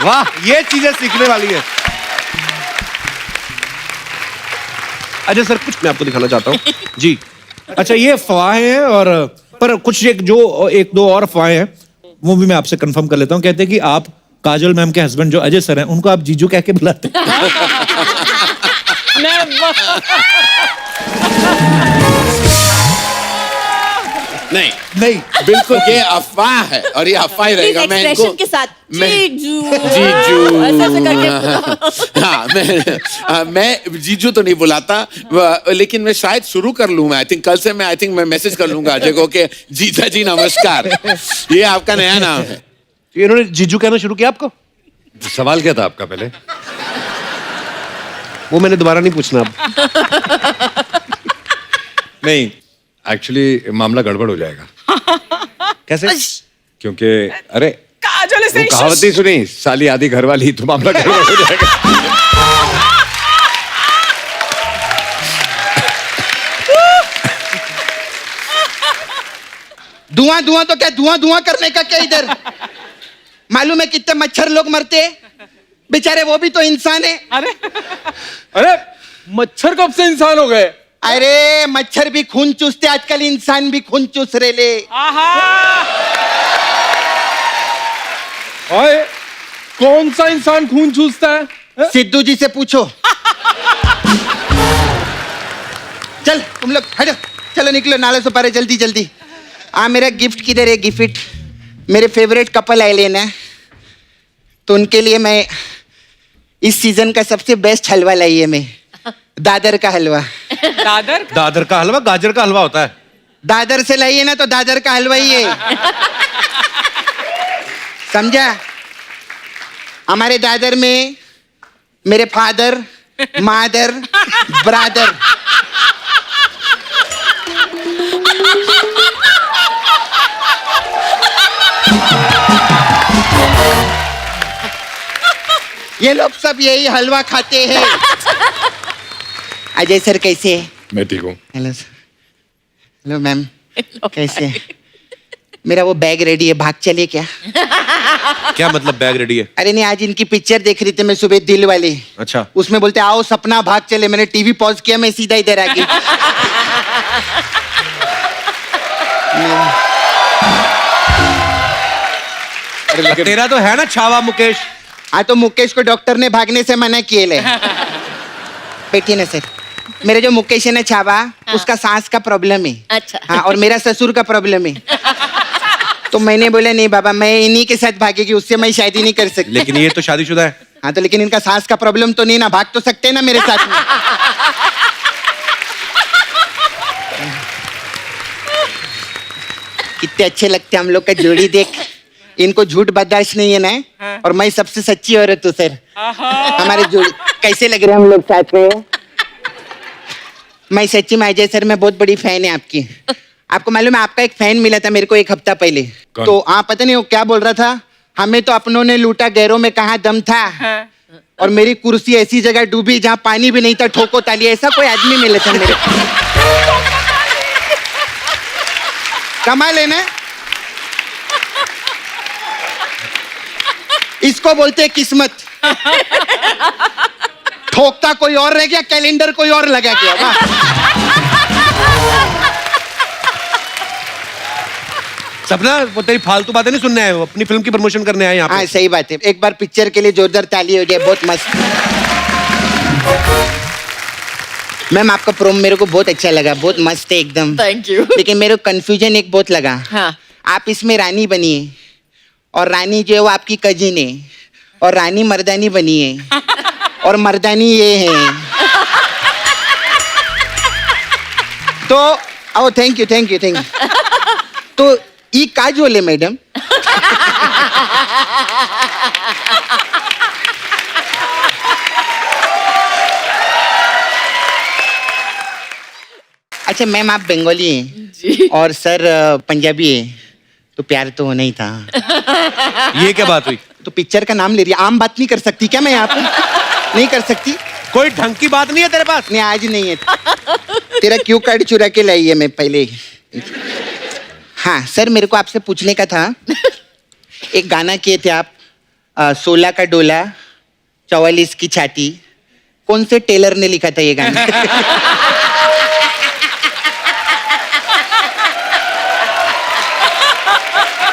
वाह, ये चीजें सीखने वाली है। अजय सर, कुछ मैं आपको दिखाना चाहता हूँ जी। अच्छा, ये अफवाहें हैं, और पर कुछ एक दो और अफवाहें हैं वो भी मैं आपसे कंफर्म कर लेता हूँ। कहते हैं कि आप काजल मैम के हस्बैंड जो अजय सर हैं उनको आप जीजू कह के बुलाते हैं। नहीं नहीं, बिल्कुल ये अफवाह है और ये अफवाह ही रहेगा। मैं इनको के साथ जीजू मैं जीजू तो नहीं बुलाता, लेकिन मैं शायद शुरू कर लूँ। मैं आई थिंक मैं मैसेज कर लूंगा अजय को कि जीजा जी नमस्कार, ये आपका नया नाम है। इन्होंने जीजू कहना शुरू किया आपको? सवाल क्या था आपका पहले? वो मैंने दोबारा नहीं पूछना अब। नहीं, एक्चुअली मामला गड़बड़ हो जाएगा। कैसे? क्योंकि अरे काजल वो इसे कहावत नहीं सुनी, साली आधी घर वाली, तो मामला गड़बड़ हो जाएगा। धुआं धुआं तो क्या, धुआं धुआं करने का क्या इधर? मालूम है कितने मच्छर लोग मरते हैं बेचारे, वो भी तो इंसान है। अरे मच्छर कब से इंसान हो गए? अरे मच्छर भी खून चूसते आजकल, इंसान भी खून चूस रहे ले। ओए, कौन सा इंसान खून चूसता है? सिद्धू जी से पूछो। चल तुम लोग हटो, चलो निकलो, नाले से पारे, जल्दी जल्दी। मेरा गिफ्ट किधर है? गिफ्ट मेरे फेवरेट कपल आए लेना, तो उनके लिए मैं इस सीजन का सबसे बेस्ट हलवा लाई है मैं, दादर का हलवा। दादर का हलवा गाजर का हलवा होता है। दादर से लाइए ना तो दादर का हलवा ही है, समझा? हमारे दादर में मेरे फादर, मादर, ब्रादर, ये लोग सब यही हलवा खाते हैं। अजय सर कैसे हैं? मैं ठीक हूँ। Hello sir. हेलो मैम, कैसे हैं? मेरा वो बैग रेडी है, भाग चलिए क्या? क्या मतलब बैग रेडी है? अरे नहीं, आज इनकी पिक्चर देख रही थी मैं सुबह, दिल वाली। अच्छा। उसमें बोलते आओ सपना भाग चले, मैंने टीवी पॉज किया, मैं सीधा इधर आ गई। तेरा तो है ना छावा मुकेश। हाँ, तो मुकेश को डॉक्टर ने भागने से मना किए ले। बैठिए ना सर। मेरे जो मुकेश है ना छावा, उसका सांस का प्रॉब्लम है। अच्छा। हाँ, और मेरा ससुर का प्रॉब्लम है। तो मैंने बोला नहीं बाबा, मैं इन्हीं के साथ भागेगी, उससे मैं शादी नहीं कर सकती। लेकिन ये तो शादीशुदा है। हाँ, तो लेकिन इनका सांस का प्रॉब्लम तो नहीं ना, भाग तो सकते हैं ना मेरे साथ में। कितने अच्छे लगते हैं हम लोग का जोड़ी, देख। इनको झूठ बर्दाश्त नहीं है ना, और मैं सबसे सच्ची औरत हूँ सर। हमारे जोड़ी कैसे लग रहे हैं हम लोग साथ में? मैं सच्ची में अजय सर, मैं बहुत बड़ी फैन है आपकी। आपको मालूम है, आपका एक फैन मिला था मेरे को एक हफ्ता पहले। तो पता नहीं वो क्या बोल रहा था, हमें तो अपनों ने लूटा, गैरों में कहाँ दम था। और मेरी कुर्सी ऐसी जगह डूबी जहाँ पानी भी नहीं था, ठोको ताली, ऐसा कोई आदमी मिला था मेरे को। कमाल है ना? इसको बोलते हैं किस्मत। ठोकता कोई और रह गया, कैलेंडर कोई और लगा गया। सपना, वो तेरी फालतू बातें नहीं सुनने आए हो, अपनी फिल्म की प्रमोशन करने आए यहाँ पे। हाँ सही बात है, एक बार पिक्चर के लिए जोरदार ताली हो जाए, बहुत मस्त। मैम आपका प्रोम मेरे को बहुत अच्छा लगा, बहुत मस्त है एकदम। Thank you. लेकिन मेरे को कंफ्यूजन एक बहुत लगा। हाँ। आप इसमें रानी बनी है, और रानी जो है वो आपकी कजिन है, और रानी मर्दानी बनी है, और मर्दानी ये है। तो oh thank you thank you thank you. तो ये काजोल है मैडम। अच्छा मैम, आप बंगाली हैं और सर पंजाबी है, तो प्यार तो होना ही था। ये क्या बात हुई? तो पिक्चर का नाम ले रही है, आम बात नहीं कर सकती क्या मैं यहाँ पे? नहीं कर सकती? कोई ढंग की बात नहीं है तेरे पास? नहीं, आज नहीं है। तेरा क्यू कार्ड चुरा के लाई है मैं पहले। हाँ सर, मेरे को आपसे पूछने का था, एक गाना किए थे आप, 16 का डोला 44 की छाती, कौन से टेलर ने लिखा था ये गाना?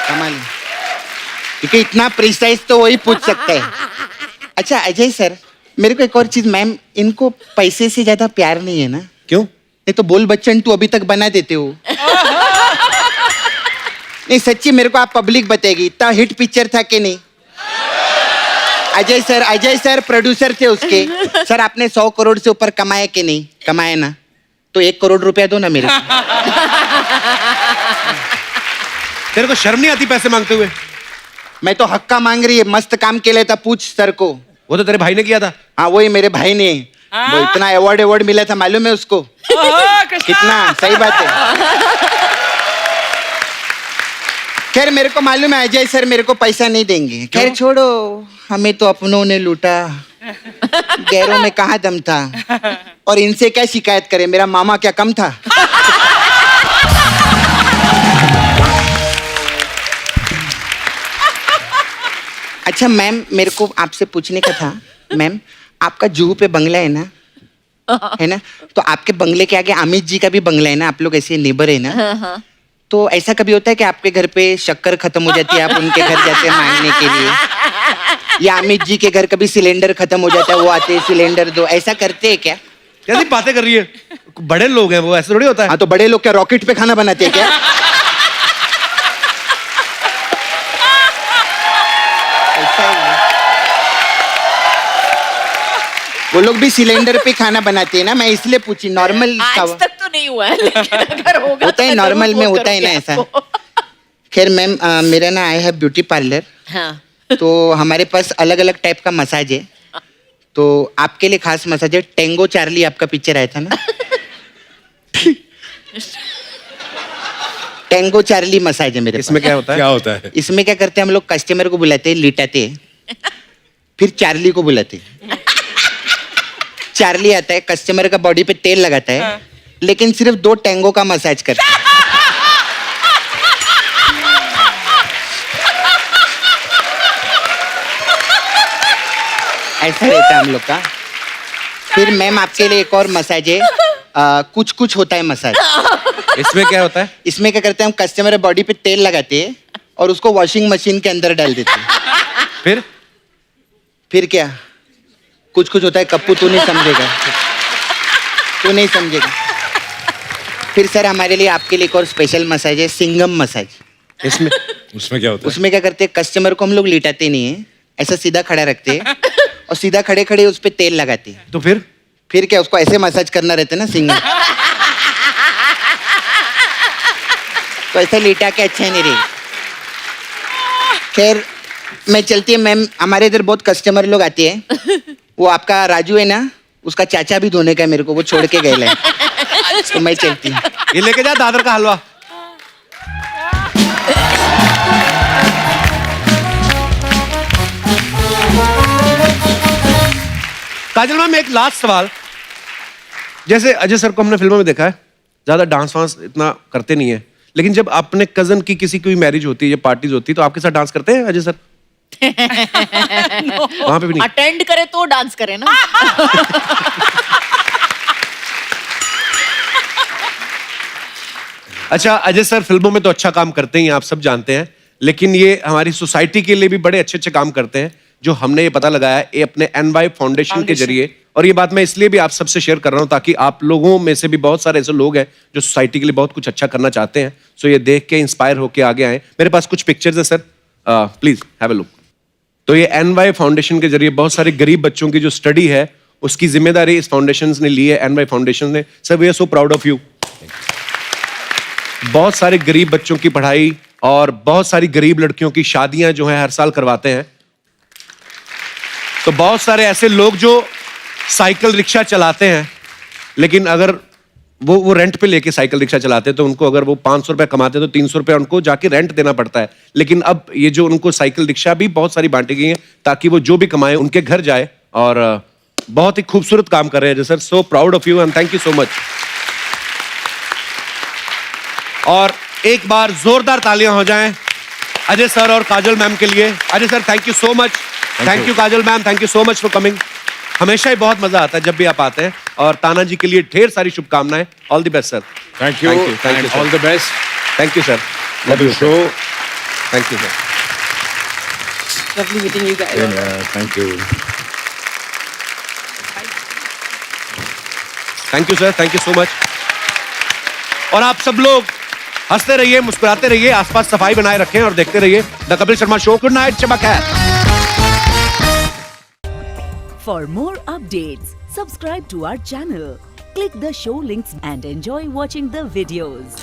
कमाल, क्योंकि इतना प्रिसाइज तो वही पूछ सकता है। अच्छा अजय सर, मेरे को एक और चीज, मैम इनको पैसे से ज्यादा प्यार नहीं है ना? क्यों? नहीं तो बोल बच्चन तू अभी तक बना देते हो। नहीं सच्ची, मेरे को आप पब्लिक बताएगी, इतना हिट पिक्चर था कि नहीं? अजय सर प्रोड्यूसर थे उसके। सर आपने 100 करोड़ से ऊपर कमाया कि नहीं? कमाया ना, तो 1 करोड़ रुपया दो ना मेरे को। तेरे को शर्म नहीं आती पैसे मांगते हुए? मैं तो हक्का मांग रही है, मस्त काम के लिए था, पूछ सर को। वो तो तेरे भाई ने किया था। हाँ वही मेरे भाई ने, वो इतना अवार्ड मिला था, मालूम है उसको? कितना सही बात है। खैर मेरे को मालूम है अजय सर मेरे को पैसा नहीं देंगे। खैर छोड़ो, हमें तो अपनों ने लूटा, गैरों में कहाँ दम था। और इनसे क्या शिकायत करें, मेरा मामा क्या कम था? अच्छा मैम, मेरे को आपसे पूछने का था। मैम, आपका जुहू पे बंगला है ना, है ना? तो आपके बंगले के आगे अमित जी का भी बंगला है ना, आप लोग ऐसे नेबर है ना? तो ऐसा कभी होता है कि आपके घर पे शक्कर खत्म हो जाती है, आप उनके घर जाते हैं मांगने के लिए? या अमित जी के घर कभी सिलेंडर खत्म हो जाता है, वो आते हैं सिलेंडर दो, ऐसा करते हैं क्या? कैसी बातें कर रही है? बड़े लोग हैं वो, ऐसे थोड़ी होता है। हाँ तो बड़े लोग क्या रॉकेट पे खाना बनाते हैं क्या? वो लोग भी सिलेंडर पे खाना बनाते हैं ना, मैं इसलिए पूछी। नॉर्मल आज तक तो नहीं हुआ है, लेकिन अगर होगा होता है, तो नॉर्मल जरूर में फोन होता है ना करूंगी ऐसा। आपको। खैर मैम, मेरा ना आई है ब्यूटी पार्लर। हाँ। तो हमारे पास अलग अलग टाइप का मसाज है, तो आपके लिए खास मसाज है। टेंगो चार्ली आपका पिक्चर आया था ना, टेंगो चार्ली मसाज है मेरे पास। इसमें क्या होता है? क्या होता है? इसमें क्या करते हैं हम लोग, कस्टमर को बुलाते हैं, लिटाते हैं, फिर चार्ली को बुलाते हैं। चार्ली आता है, कस्टमर का बॉडी पे तेल लगाता है, लेकिन सिर्फ 2 टेंगो का मसाज करता है। ऐसा रहता है हम लोग का। फिर मैम आपके लिए एक और मसाज है, कुछ कुछ होता है मसाज। इसमें क्या होता है? इसमें क्या करते हैं हम, कस्टमर बॉडी पे तेल लगाते हैं और उसको वॉशिंग मशीन के अंदर डाल देते हैं। फिर क्या कुछ कुछ होता है? कप्पू तू नहीं समझेगा, तू नहीं समझेगा। फिर सर हमारे लिए आपके लिए एक और स्पेशल मसाज है, सिंगम मसाज। इसमें उसमें क्या होता है? उसमें क्या करते हैं, कस्टमर को हम लोग लिटाते नहीं है, ऐसा सीधा खड़ा रखते हैं और सीधा खड़े खड़े उस पे तेल लगाते हैं। तो फिर क्या उसको ऐसे मसाज करना रहता है ना, सिंगम। तो ऐसा लिटा के अच्छा नहीं रही। खैर मैं चलती है मैम, हमारे इधर बहुत कस्टमर लोग आते हैं। वो आपका राजू है ना, उसका चाचा भी धोने का है मेरे को, वो छोड़ के गए है। तो मैं चलती हूँ। ये लेके जा दादर का हलवा। काजल मैम, एक लास्ट सवाल। जैसे अजय सर को हमने फिल्मों में देखा है, ज्यादा डांस वांस इतना करते नहीं है, लेकिन जब अपने कजन की किसी की मैरिज होती है या पार्टीज होती है तो आपके साथ डांस करते हैं अजय सर? वहां पे भी नहीं? अटेंड करे तो डांस करे ना। अच्छा अजय सर फिल्मों में तो अच्छा काम करते ही हैं, आप सब जानते हैं, लेकिन ये हमारी सोसाइटी के लिए भी बड़े अच्छे अच्छे काम करते हैं, जो हमने ये पता लगाया है ये अपने एनवाई फाउंडेशन के जरिए। और ये बात मैं इसलिए भी आप सबसे शेयर कर रहा हूं ताकि आप लोगों में से भी बहुत सारे ऐसे लोग हैं जो सोसाइटी के लिए बहुत कुछ अच्छा करना चाहते हैं। सो ये देख के इंस्पायर होके आगे आए। मेरे पास कुछ पिक्चर्स है sir, please have a look. तो ये एनवाई फाउंडेशन के जरिए बहुत सारे गरीब बच्चों की जो स्टडी है उसकी जिम्मेदारी इस फाउंडेशन ने ली है, एनवाई फाउंडेशन ने। Sir we are so proud of you. बहुत सारे गरीब बच्चों की पढ़ाई और बहुत सारी गरीब लड़कियों की शादियां जो है हर साल करवाते हैं। तो बहुत सारे ऐसे लोग जो साइकिल रिक्शा चलाते हैं, लेकिन अगर वो रेंट पे लेके साइकिल रिक्शा चलाते हैं तो उनको अगर वो 500 रुपए कमाते हैं तो 300 रुपए उनको जाके रेंट देना पड़ता है। लेकिन अब ये जो उनको साइकिल रिक्शा भी बहुत सारी बांटी गई है ताकि वो जो भी कमाए उनके घर जाए, और बहुत ही खूबसूरत काम कर रहे हैं sir. So proud of you and thank you so much. और एक बार जोरदार तालियां हो जाएं अजय सर और काजल मैम के लिए। Ajay sir thank you so much. Thank you Kajal ma'am, thank you so much for coming. हमेशा ही बहुत मजा आता है जब भी आप आते हैं, और ताना जी के लिए ढेर सारी शुभकामनाएं। All the best sir. Thank you, thank you all the best. Thank you sir, love you show. Thank you sir. Lovely meeting you guys. Thank you. Thank you sir, thank you so much. और आप सब लोग हंसते रहिए, मुस्कुराते रहिए, आसपास सफाई बनाए रखें और देखते रहिए the Kapil Sharma show. Good night, चमक है। For more updates, subscribe to our channel, click the show links and enjoy watching the videos.